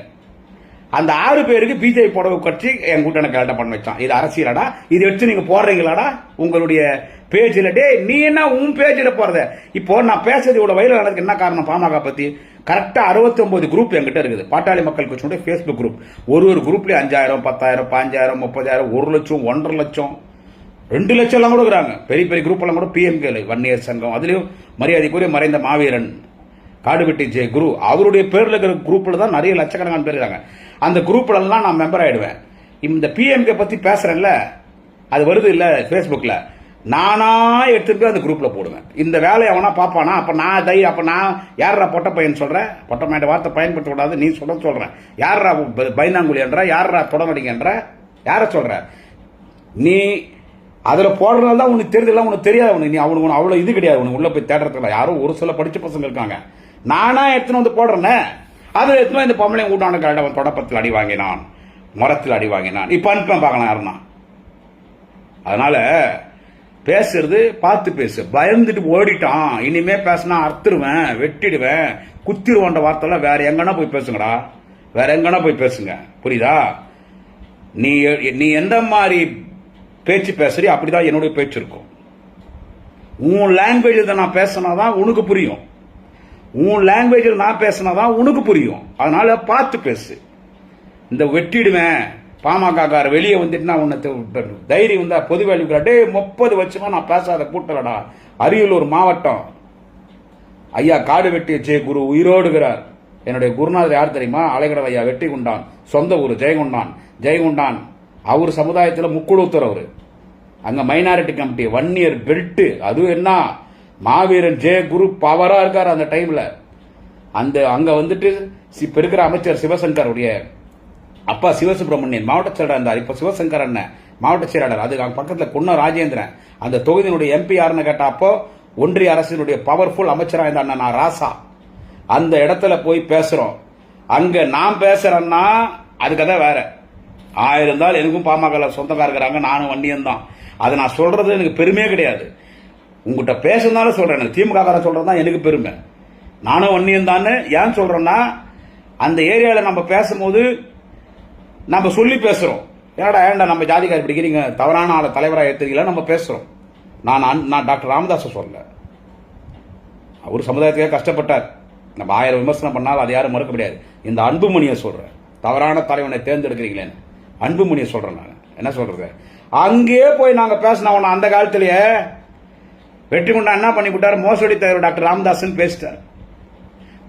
அந்த 6 பேருக்கு பிஜேபி புடவை கட்சி என் கூட்டணி கரெக்டா பண்ண வச்சான். இது அரசியலடா, இது வச்சு நீங்க போடுறீங்களாடா உங்களுடைய பேஜ்ல? டே நீ என்ன உன் பேஜ்ல போறத? இப்போ நான் பேசுறது இவ்வளவு வைரல் ஆனதுக்கு என்ன காரணம்? பாமக பத்தி கரெக்டா 69 குரூப் என்கிட்ட இருக்குது. பாட்டாளி மக்கள் கட்சியோட ஃபேஸ்புக் குரூப். ஒரு குரூப்லயும் 5000, 10,000, 5,000, 30,000, 1 லட்சம், 1.5 லட்சம், 2 லட்சம் எல்லாம் கூட இருக்கிறாங்க. பெரிய பெரிய குரூப் எல்லாம் கூட பிஎம்கே வன்னியர் சங்கம், அதுலயும் மரியாதைக்குரிய மறைந்த மாவீரன் காடுவெட்டி ஜெய குரு அவருடைய பேர்ல இருக்கிற குரூப்ல தான் நிறைய லட்சக்கணக்கான பேர் இருக்காங்க. அந்த குரூப்ல எல்லாம் நான் மெம்பர் ஆயிடுவேன். இந்த பிஎம்கே பத்தி பேசுறேன்ல, அது வருது இல்ல பேஸ்புக்ல, நானா எடுத்துட்டு போய் அந்த குரூப்ல போடுவேன். இந்த வேலையை அவனா பாப்பானா? அப்ப நான் யாரா பொட்ட பையன் சொல்றேன்? பொட்ட பையன் வார்த்தை பயன்படுத்த கூடாது, நீ சொல்றேன். யாரா பைனாங்குழி என்ற, யாரா தொடமடிங்கன்ற, யார சொல்ற நீ? அதுல போடுறதுனால தான் உனக்கு தெரியுது, உனக்கு தெரியாது. நீ அவனுக்கு அவ்வளவு இது கிடையாது. உனக்கு உள்ள போய் தேடுறதுல யாரும் ஒரு சில படிச்ச பசங்க இருக்காங்க. நானா எடுத்துன்னு வந்து போடுறேன்னு அது எடுத்துன்னு இந்த பொம்பளை கூட்டான அவன் தொடப்பத்தில் அடி வாங்கினான், மரத்தில் அடி வாங்கினான். இப்ப அனுப்ப பார்க்கலாம் யாருன்னா. அதனால பேசுறது பார்த்து பேசு. பயந்துட்டு ஓடிட்டான், இனிமே பேசினா அறுத்துருவேன், வெட்டிடுவேன், குத்திடுவோன்ற வார்த்தைலாம் வேற எங்கன்னா போய் பேசுங்கடா, வேற எங்கன்னா போய் பேசுங்க. புரியுதா? நீ எந்த மாதிரி பேச்சு பேசுறீ அப்படிதான் என்னுடைய பேச்சு இருக்கும். உன் லாங்குவேஜ் நான் பேசினாதான் உனக்கு புரியும். உன் லாங்குவேஜில் நான் பேசினாதான் உனக்கு புரியும். அதனால பார்த்து பேசு. இந்த வெட்டிடுவேன் பாமக வெளியே வந்துட்டுனா உன்னை தைரியம் வந்தா பொது வேலைக்கு டே 30 வருஷமா நான் பேசாத கூட்டலடா. அரியலூர் மாவட்டம் ஐயா காடுவெட்டி ஜெய குரு உயிரோடுகிறார். என்னுடைய குருநாதர் யார் தெரியுமா? அலைகடல் ஐயா வெட்டி குண்டான், சொந்த ஊர் ஜெயகுண்டான். அவர் சமுதாயத்தில் முக்குழுத்தர். அவரு அங்க மைனாரிட்டி கமிட்டி, வன்னியர் பெல்ட். அதுவும் என்ன மாவீரன் ஜெய குரு பவரா இருக்காரு அந்த டைம்ல. அங்க வந்துட்டு இப்ப இருக்கிற அமைச்சர் சிவசங்கர் உடைய அப்பா சிவசுப்பிரமணியன் மாவட்ட செயலாளர் இருந்தார். இப்ப சிவசங்கர் அண்ணன் மாவட்ட செயலாளர். அது பக்கத்துல குன்ன ராஜேந்திரன். அந்த தொகுதியினுடைய எம்பி யாருன்னு கேட்டா அப்போ ஒன்றிய அரசினுடைய பவர்ஃபுல் அமைச்சரா இருந்த அண்ணன் நான் ராசா. அந்த இடத்துல போய் பேசுறோம். அங்க நான் பேசுறேன்னா அது கதை வேற. 1000 இருந்தாலும் எனக்கும் பாமக சொந்தக்கார இருக்கிறாங்க, நானும் வண்டியன் தான். அதை நான் சொல்றது எனக்கு பெருமையே கிடையாது. உங்ககிட்ட பேசுனாலும் சொல்றேன், திமுக சொல்றதுதான் எனக்கு பெருமை. நானும் வன்னியன் தான். ஏன் சொல்றேன்னா அந்த ஏரியாவில் நம்ம பேசும்போது நம்ம சொல்லி பேசுறோம். ஏன்டா நம்ம ஜாதிக்காரி பிடிக்கிறீங்க, தவறான ஆளை தலைவராக ஏற்றுக்கல நம்ம பேசுறோம். நான் டாக்டர் ராமதாஸை சொல்ல, அவர் சமுதாயத்துக்காக கஷ்டப்பட்டார். நம்ம 1000 விமர்சனம் பண்ணாலும் அதை யாரும் மறுக்க முடியாது. இந்த அன்புமணியை சொல்றேன், தவறான தலைவனை தேர்ந்தெடுக்கிறீங்களேன்னு அன்புமணியை சொல்றேன். நான் என்ன சொல்றது, அங்கேயே போய் நாங்க பேசினோம். அந்த காலத்திலேயே வெற்றி கொண்டா என்ன பண்ணி விட்டாரு, மோசடி தலைவர் டாக்டர் ராமதாஸ் பேசிட்டார்.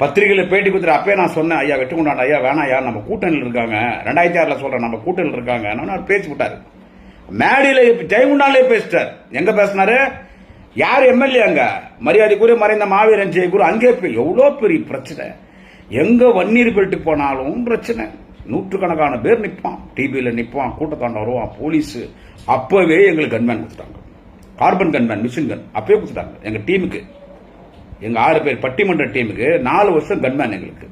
பத்திரிகையில் பேட்டி கொடுத்துட்டு அப்பயே நான் சொன்னேன், ஐயா வெற்றி கொண்டாண்ட ஐயா வேணா ஐயா நம்ம கூட்டணியில் இருக்காங்க, 2006 சொல்றேன் நம்ம கூட்டணியில் இருக்காங்க. அவர் பேசி விட்டாரு. மேடையில ஜெயகுண்டாலே பேசிட்டார். எங்க பேசினாரு? யார் எம்எல்ஏ? அங்க மரியாதைக்குரிய மறைந்த மாவீரன் ஜெயகுரு. அங்கே எவ்வளவு பெரிய பிரச்சனை. எங்க வன்னீர் பெல்ட்டு போனாலும் பிரச்சனை. நூற்றுக்கணக்கான பேர் நிற்பான், டிபியில நிற்பான், கூட்டத்தாண்ட வருவான், போலீஸ். அப்பவே எங்களுக்கு கன்மேன் கொடுத்துட்டாங்க, கார்பன் கன்மேன், மிஷின் கன் அப்பவே கொடுத்துட்டாங்க எங்க டீமுக்கு. எங்க 6 பேர் பட்டிமன்ற டீமுக்கு 4 வருஷம் கன்மேன் எங்களுக்கு.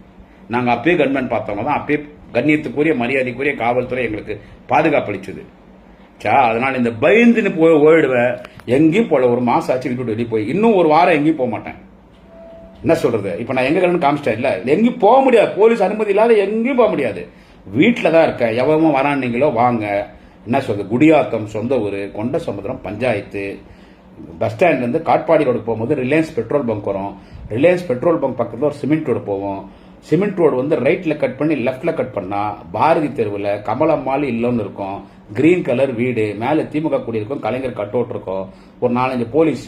நாங்க அப்பயே கன்மேன் பார்த்தவங்க தான். அப்பயே கண்ணியத்துக்குரிய மரியாதைக்குரிய காவல்துறை எங்களுக்கு பாதுகாப்பு அளிச்சது. அதனால இந்த பயந்துன்னு போய் ஓடிடுவேன். எங்கேயும் போல ஒரு மாசம் ஆச்சு வீட்டு வெளியே போய், இன்னும் ஒரு வாரம் எங்கேயும் போக மாட்டேன். என்ன சொல்றது, இப்ப நான் எங்க காமிச்சிட்டேன் இல்ல, எங்கேயும் போக முடியாது. போலீஸ் அனுமதி இல்லாத எங்கேயும் போக முடியாது. வீட்டில தான் இருக்க. எவரும் வரானீங்களோ வாங்க. என்ன சொல்றது, குடியாத்தம் சொந்த ஊர், கொண்ட சமுத்திரம் பஞ்சாயத்து. பஸ் ஸ்டாண்ட்ல இருந்து காட்பாடி ரோடு போகும்போது ரிலையன்ஸ் பெட்ரோல் பங்க் வரும். ரிலையன்ஸ் பெட்ரோல் பங்க் பக்கத்துல ஒரு சிமெண்ட் ரோடு போவோம். சிமெண்ட் ரோடு வந்து ரைட்ல கட் பண்ணி லெப்ட்ல கட் பண்ணா பாரதி தெருவில் கமலம்மாள் இல்லம்னு இருக்கும். கிரீன் கலர் வீடு, மேல திமுக கூடி இருக்கும், கலைஞர் கட் அவுட் இருக்கும். ஒரு 4-5 போலீஸ்,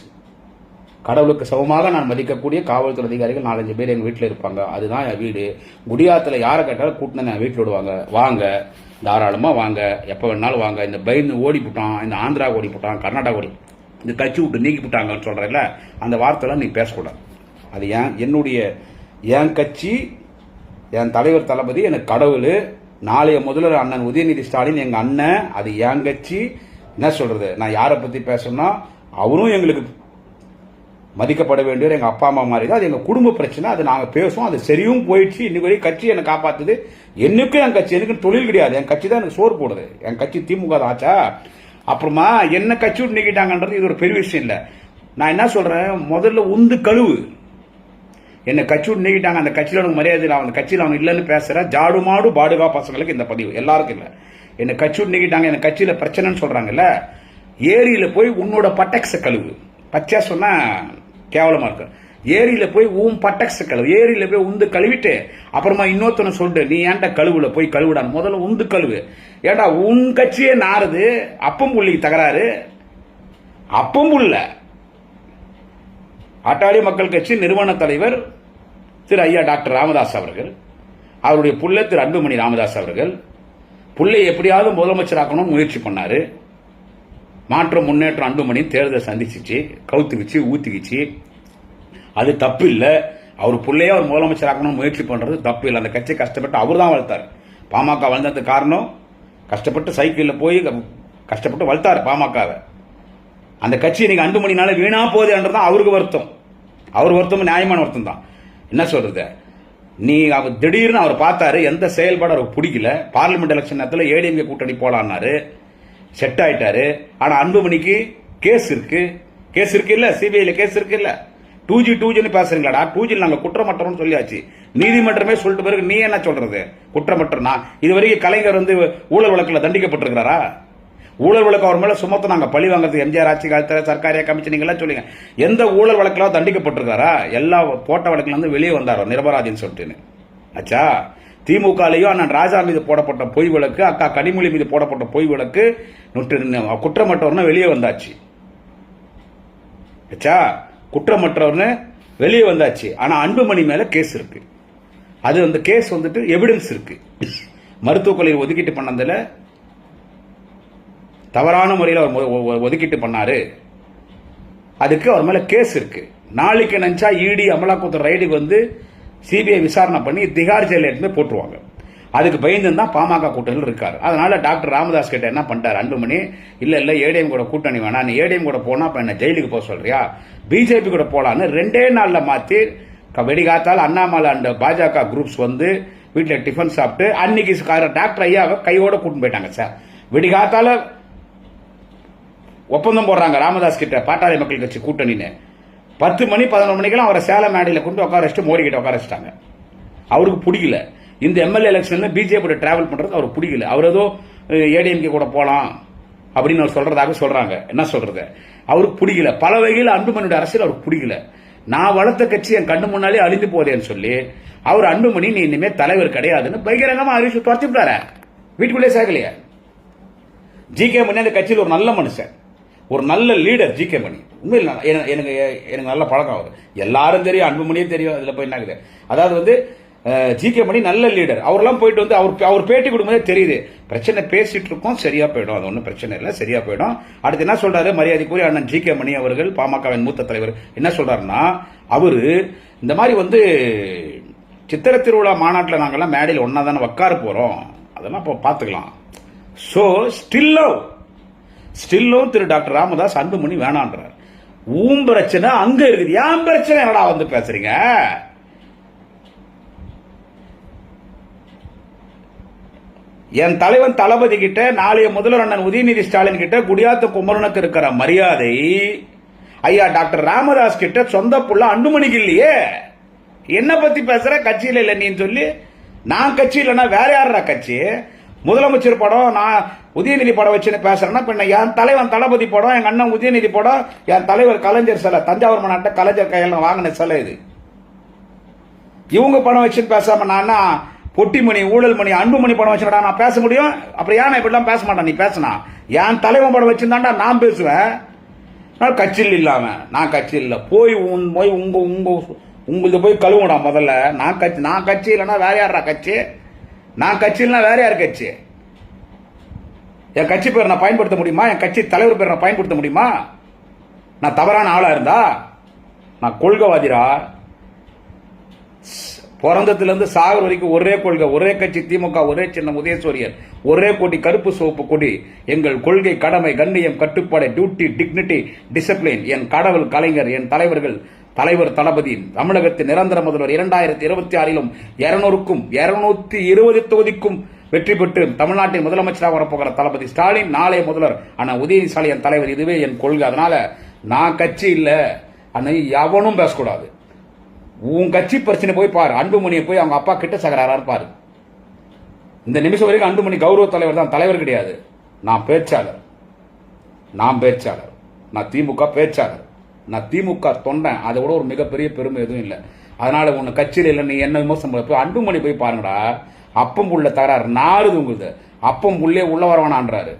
கடவுளுக்கு சமமாக நான் மதிக்கக்கூடிய காவல்துறை அதிகாரிகள் 4-5 பேர் எங்க வீட்டில் இருப்பாங்க. அதுதான் என் வீடு. குடியாத்துல யாரை கேட்டாலும் கூட்டினு என் வீட்டில் விடுவாங்க. வாங்க, தாராளமா வாங்க, எப்ப வேணாலும் வாங்க. இந்த பயந்து ஓடி போட்டான், இந்த ஆந்திரா ஓடி போட்டான், கர்நாடகா ஓடி, இந்த கட்சி விட்டு நீக்கி போட்டாங்கன்னு சொல்றேன்ல, அந்த வார்த்தைலாம் நீ பேசக்கூடாது. அது என் கட்சி, என் தலைவர் தளபதி, எனக்கு கடவுள். நாளைய முதல்வர் அண்ணன் உதயநிதி ஸ்டாலின் எங்க அண்ணன். அது என் கட்சி. என்ன சொல்றது, நான் யாரை பத்தி பேசணும்னா அவரும் எங்களுக்கு மதிக்கப்பட வேண்டியவர் எங்க அப்பா அம்மா மாதிரி தான். அது எங்க குடும்ப பிரச்சனை. அது நாங்க பேசுவோம். அது சரியும் போயிடுச்சு. இன்னைக்கு வரைக்கும் கட்சி என்னை காப்பாத்துது. என்னைக்கும் என் கட்சி, எனக்கு தொழில் கிடையாது. என் கட்சி தான் எனக்கு சோறு போடுது. என் கட்சி திமுக தான் ஆச்சா. அப்புறமா என்ன கட்சி விட்டு நீக்கிட்டாங்கன்றது இது ஒரு பெரிய விஷயம் இல்லை. நான் என்ன சொல்றேன், முதல்ல உந்து கழுவு. என்ன கட்சி விட்டு நீக்கிட்டாங்க, அந்த கட்சியில் அவனுக்கு மரியாதை இல்லை, அந்த கட்சியில் அவன் இல்லைன்னு பேசுற ஜாடு மாடு பாடுகா பசங்களுக்கு இந்த பதிவு எல்லாருக்கும் இல்லை. என்ன கட்சி விட்டு நீக்கிட்டாங்க, என்ன கட்சியில பிரச்சனைன்னு சொல்றாங்கல்ல, ஏரியில போய் உன்னோட பட்டக்ஸ கழுவு. பச்சையா சொன்னா கேவலமா இருக்கு. ஏரியில போய் பட்டக்ஸ கழுவு. ஏரியில போய் உந்து கழுவிட்டு அப்புறமா இன்னொருத்தன சொல்லிட்டு நீ ஏன்டா கழுவுல போய் கழுவிடான். முதல்ல உந்து கழுவு. ஏன்டா உன் கட்சியே நாறுது. அப்பம் புள்ளி தகராறு. அப்பம் புள்ள ஆட்டாளி மக்கள் கட்சி நிறுவன தலைவர் திரு ஐயா டாக்டர் ராமதாஸ் அவர்கள், அவருடைய புள்ள திரு அன்புமணி ராமதாஸ் அவர்கள் புள்ளை எப்படியாவது முதலமைச்சராக்கணும்னு முயற்சி பண்ணாரு. மாற்றம் முன்னேற்றம் அன்புமணி தேர்தல் சந்திச்சிச்சு, கவுத்துக்குச்சு, ஊத்திக்குச்சு. அது தப்பு இல்லை. அவர் பிள்ளையே அவர் முதலமைச்சராக்கணும்னு முயற்சி பண்றது தப்பு இல்லை. அந்த கட்சி கஷ்டப்பட்டு அவர் தான் வளர்த்தார். பாமக வளர்ந்ததுக்கு காரணம் கஷ்டப்பட்டு சைக்கிளில் போய் கஷ்டப்பட்டு வளர்த்தாரு பாமகவை. அந்த கட்சி நீங்க அன்புமணினால வீணா போகுதுன்றதான் அவருக்கு வருத்தம். அவர் வருத்தம் நியாயமான வருத்தம் தான். என்ன சொல்றது, நீ அவர் திடீர்னு அவர் பார்த்தாரு, எந்த செயல்பாடு அவருக்கு பிடிக்கல. பார்லிமெண்ட் எலெக்ஷன் நேரத்தில் ஏடிஎம்கே கூட்டணி போலான்னாரு, செட் ஆயிட்டாரு. ஆனா அன்புமணிக்கு கேஸ் இருக்கு இல்ல, சிபிஐல கேஸ் இருக்கு இல்ல. 2G பேசுறீங்களாடா, 2G நாங்க குற்றமற்றோம்னு சொல்லியாச்சு. நீதிமன்றமே சொல்லிட்டு பிறகு நீ என்ன சொல்றது குற்றமற்றனா? இதுவரைக்கும் கலைஞர் வந்து ஊழல் வழக்கில் தண்டிக்கப்பட்டிருக்கிறாரா? ஊழல் வழக்கு அவர் மேல சுமத்த நாங்க பழி வாங்குறது எம்ஜிஆர் ஆட்சி காலத்தில் சர்க்காரியா கமிஷன் எல்லாம் சொல்லுங்க. எந்த ஊழல் வழக்கில் தண்டிக்கப்பட்டிருக்காரா? எல்லா போட்ட வழக்குல இருந்து வெளியே வந்தாரோ நிரபராதின்னு சொல்லிட்டு. ஆச்சா, திமுகலையும் அண்ணன் ராஜா மீது போடப்பட்ட பொய் வழக்கு, அக்கா கனிமொழி மீது போடப்பட்ட பொய் வழக்கு குற்றமற்றவர்னு வெளியே வந்தாச்சு. ஆச்சா, குற்றமற்றவர்னு வெளியே வந்தாச்சு. ஆனா அன்புமணி மேல கேஸ் இருக்கு. அது அந்த கேஸ் வந்துட்டு எவிடன்ஸ் இருக்கு. மருத்துவக் கொலையை ஒதுக்கீட்டு பண்ணதுல தவறான முறையில் அவர் ஒதுக்கீட்டு பண்ணாரு. அதுக்கு அவர் மேல கேஸ் இருக்கு. நாளைக்கு நினைச்சா இடி அமலாக்கத்துறை ரைடுக்கு வந்து சிபிஐ விசாரணை பண்ணி திகார் ஜெயில எடுத்து போட்டுருவாங்க. அதுக்கு பயந்து தான் பாமக கூட்டணியில் இருக்காரு. அதனால டாக்டர் ராமதாஸ் கிட்ட என்ன பண்ணிட்டாரு அன்புமணி, இல்ல ஏடிஎம் கூட கூட்டணி வேணாம், நீ ஏடிஎம் கூட போனா இப்ப என்ன ஜெயிலுக்கு போக சொல்றியா, பிஜேபி கூட போலான்னு 2 நாள்ல மாத்தி வெடிகாத்தால் அண்ணாமலை அண்ட் பாஜக குரூப்ஸ் வந்து வீட்டில் டிஃபன் சாப்பிட்டு அன்னைக்கு டாக்டர் ஐயாவை கையோட கூட்டிட்டு போயிட்டாங்க. சார் வெடிகாத்தால ஒப்பந்தம் போடுறாங்க ராமதாஸ் கிட்ட, பாட்டாளி மக்கள் கட்சி கூட்டணின்னு. 10 மணி 11 மணிக்கெல்லாம் அவரை சேலம் மேடையில் கொண்டு உட்கார வச்சுட்டு மோடி கிட்ட உட்கார வச்சுட்டாங்க. அவருக்கு பிடிக்கல. இந்த எம்எல்ஏ எலெக்ஷன்ல பிஜேபி டிராவல் பண்றது அவருக்கு பிடிக்கல. அவர் ஏதோ ஏடிஎம்கே கூட போலாம் அப்படின்னு அவர் சொல்றதாக சொல்றாங்க. என்ன சொல்றது, அவருக்கு பிடிக்கல. பல வகையில் அன்புமணியோட அரசியல் அவருக்கு பிடிக்கல. நான் வளர்த்த கட்சி என் கண்ணு முன்னாலே அழிந்து போதேன்னு சொல்லி அவர் அன்புமணி நீ இனிமே தலைவர் கிடையாதுன்னு பகிரங்கமா அறிவிச்சு துரத்திவிட்டாரு. வீட்டுக்குள்ளே சேர்க்கலையா? ஜி.கே. மணி அந்த கட்சியில் ஒரு நல்ல மனுஷன், ஒரு நல்ல லீடர். ஜி.கே. மணி உண்மையில் எனக்கு நல்ல பழக்கம். அவர் எல்லாரும் தெரியும், அன்புமணியே தெரியும். அதுல போய் என்ன, அதாவது வந்து ஜி.கே. மணி நல்ல லீடர். அவரெல்லாம் போயிட்டு வந்து அவர் பேட்டி கொடுக்கும்போதே தெரியுது பிரச்சனை பேசிட்டு இருக்கோம், சரியா போயிடும், அது ஒன்றும் பிரச்சனை இல்லை, சரியா போயிடும். அடுத்து என்ன சொல்றாரு மரியாதைக்குரிய அண்ணன் ஜி.கே. மணி அவர்கள், பாமகவின் மூத்த தலைவர், என்ன சொல்றாருன்னா, அவரு இந்த மாதிரி வந்து சித்திரை திருவிழா மாநாட்டில் நாங்கெல்லாம் மேடையில் ஒன்னா தானே உட்கார போறோம், அதெல்லாம் இப்போ பார்த்துக்கலாம். சோ ஸ்டில்லும் திரு டாக்டர் ராமதாஸ் அன்புமணி வேணான்றார். பிரச்சனை அங்க இருக்குது, ஏன் பிரச்சனை என்னடா வந்து பேசுறீங்க? என் தலைவன் தளபதி கிட்ட, நாளைய முதல்வர் அண்ணன் உதயநிதி ஸ்டாலின் கிட்ட, குடியாத்த குமரனுக்கு இருக்கிற மரியாதை ஐயா டாக்டர் ராமதாஸ் கிட்ட சொந்த புள்ள அன்புமணிக்கு இல்லையே. என்ன பத்தி பேசுற, கட்சியில இல்ல நீ சொல்லி. நான் கட்சி இல்லைன்னா வேற யாரா கட்சி? முதலமைச்சர் படம், நான் உதயநிதி படம் வச்சுன்னு பேசுறேன்னா பின்ன என் தலைவன் தளபதி படம், எங்க அண்ணன் உதயநிதி படம், என் தலைவர் கலைஞர் சிலை, தஞ்சாவூர் மாநாட்ட கலைஞர் கையில வாங்கின சிலை இது. இவங்க படம் வச்சுன்னு பேசாம நான் பொட்டிமணி, ஊழல் மணி, அன்புமணி படம் வச்சுடா நான் பேச முடியும்? அப்புறம் ஏன் இப்படிலாம் பேச மாட்டேன்? நீ பேசினா என் தலைவன் படம் வச்சிருந்தாண்டா நான் பேசுவேன். கட்சியில் இல்லாம நான் கட்சியில் இல்ல, போய் உங்களுக்கு போய் கழுவுடா முதல்ல. நான் கட்சி இல்லைன்னா வேற யாரா கட்சி? நான் கட்சி இல்லைன்னா வேற யார் கட்சி? என் கட்சி பேர் நான் பயன்படுத்த முடியுமா? என் கட்சி தலைவர் பேர் நான் பயன்படுத்த முடியுமா? நான் தவறான ஆளா இருந்தா? நான் கொள்கைவாதிரா. பிறந்ததுல இருந்து சாகர் வரைக்கும் ஒரே கொள்கை, ஒரே கட்சி திமுக, ஒரே சின்னம் உதயசூரியன், ஒரே கொடி கருப்பு சிவப்பு கொடி. எங்கள் கொள்கை, கடமை, கண்ணியம், கட்டுப்பாடு, டியூட்டி, டிக்னிட்டி, டிசிப்ளின். என் கடவுள் கலைஞர், என் தலைவர்கள் தலைவர் தளபதி, தமிழகத்தின் நிரந்தர முதல்வர் 2026 200க்கும் 220 தொகுதிக்கும் வெற்றி பெற்று தமிழ்நாட்டின் முதலமைச்சராக வரப்போகிற தளபதி ஸ்டாலின், நாளைய முதல்வர் அண்ணா உதயநிதி ஸ்டாலின் தலைவர். இதுவே என் கொள்கை. அதனால நான் கட்சி இல்ல அண்ணா எவனும் பேசக்கூடாது. உன் கட்சி பிரச்சனை போய் பாரு. அன்புமணியை போய் அவங்க அப்பா கிட்ட சகராரான்னு பாரு. இந்த நிமிஷம் வரைக்கும் அன்புமணி கௌரவ தலைவர் தான், தலைவர் கிடையாது. நான் பேச்சாளர், நான் திமுக பேச்சாளர், நான் திமுக தொண்டன். அதை விட ஒரு மிகப்பெரிய பெருமை எதுவும் இல்லை. அதனால உன்னை கட்சியில் இல்லை, நீ என்ன விமர்சனம் போய் அன்புமணி போய் பாருங்கடா. அப்பம் உள்ள தகராறு நாறுது உங்களுக்கு. அப்பம் உள்ளே உள்ள வரவானான்றாரு.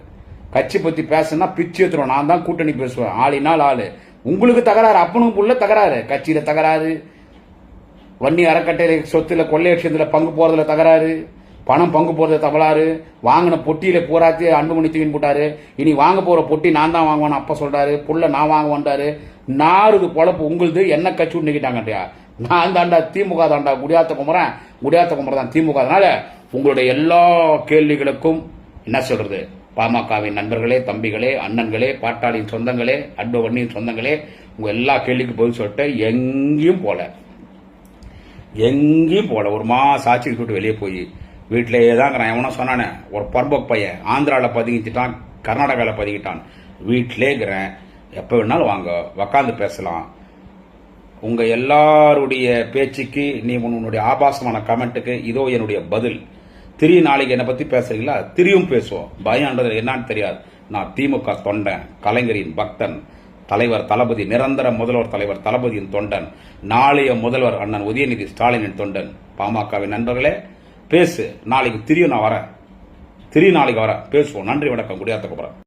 கட்சி பத்தி பேசுனா பிச்சு ஏத்துறோம். நான் தான் கூட்டணி பேசுவேன், ஆளினால் ஆளு. உங்களுக்கு தகராறு, அப்பனும் உள்ள தகராறு, கட்சியில தகராறு, வன்னி அறக்கட்டளை சொத்துல கொள்ளையடிச்சதுல பங்கு போறதுல தகராறு, பணம் பங்கு போறதுல தகராறு, வாங்கின பொட்டியில போராத்தி அன்புமணி தூக்கி போட்டாரு. இனி வாங்க போற பொட்டி நான் தான் வாங்குவேன் அப்ப சொல்றாரு. புள்ள நான் வாங்குவேன்டாரு. நாறுது பொழப்பு உங்களுது. என்ன கட்சி நிக்கிட்டாங்கட்டியா? நான் தாண்டா திமுக தாண்டா. குடியாத்த குமரன் தான் திமுக. அதனால உங்களுடைய எல்லா கேள்விகளுக்கும் என்ன சொல்றது, பாமகவின் நண்பர்களே, தம்பிகளே, அண்ணன்களே, பாட்டாளியின் சொந்தங்களே, அன்புமணியின் சொந்தங்களே, உங்க எல்லா கேள்விக்கும் பதில் சொல்லிட்டு எங்கேயும் போல ஒரு மாசம் ஆட்சி விட்டு வெளியே போய் வீட்டிலேயே தான் எவனோ சொன்னானே, ஒரு பர்பக் பையன் ஆந்திராவில் பதுங்கிட்டான், கர்நாடகாவில் பதுங்கிட்டான். வீட்டிலே இருக்கிறேன். எப்போ வேணாலும் வாங்க, உக்காந்து பேசலாம். உங்க எல்லாருடைய பேச்சுக்கு, நீ உன்னுடைய ஆபாசமான கமெண்ட்டுக்கு இதோ என்னுடைய பதில். நாளைக்கு என்னை பத்தி பேசுறீங்களா? திரியும் பேசுவோம். பயம்ன்றது என்னன்னு தெரியாது. நான் திமுக தொண்டன், கலைஞரின் பக்தன், தலைவர் தளபதி, நிரந்தர முதல்வர் தலைவர் தளபதியின் தொண்டன், நாளைய முதல்வர் அண்ணன் உதயநிதி ஸ்டாலினின் தொண்டன். பாமகவின் நண்பர்களே பேசு. நாளைக்கு திரியும் நான் வரேன். நாளைக்கு வரேன், பேசுவோம். நன்றி, வணக்கம். குடியாத்த குமரன்.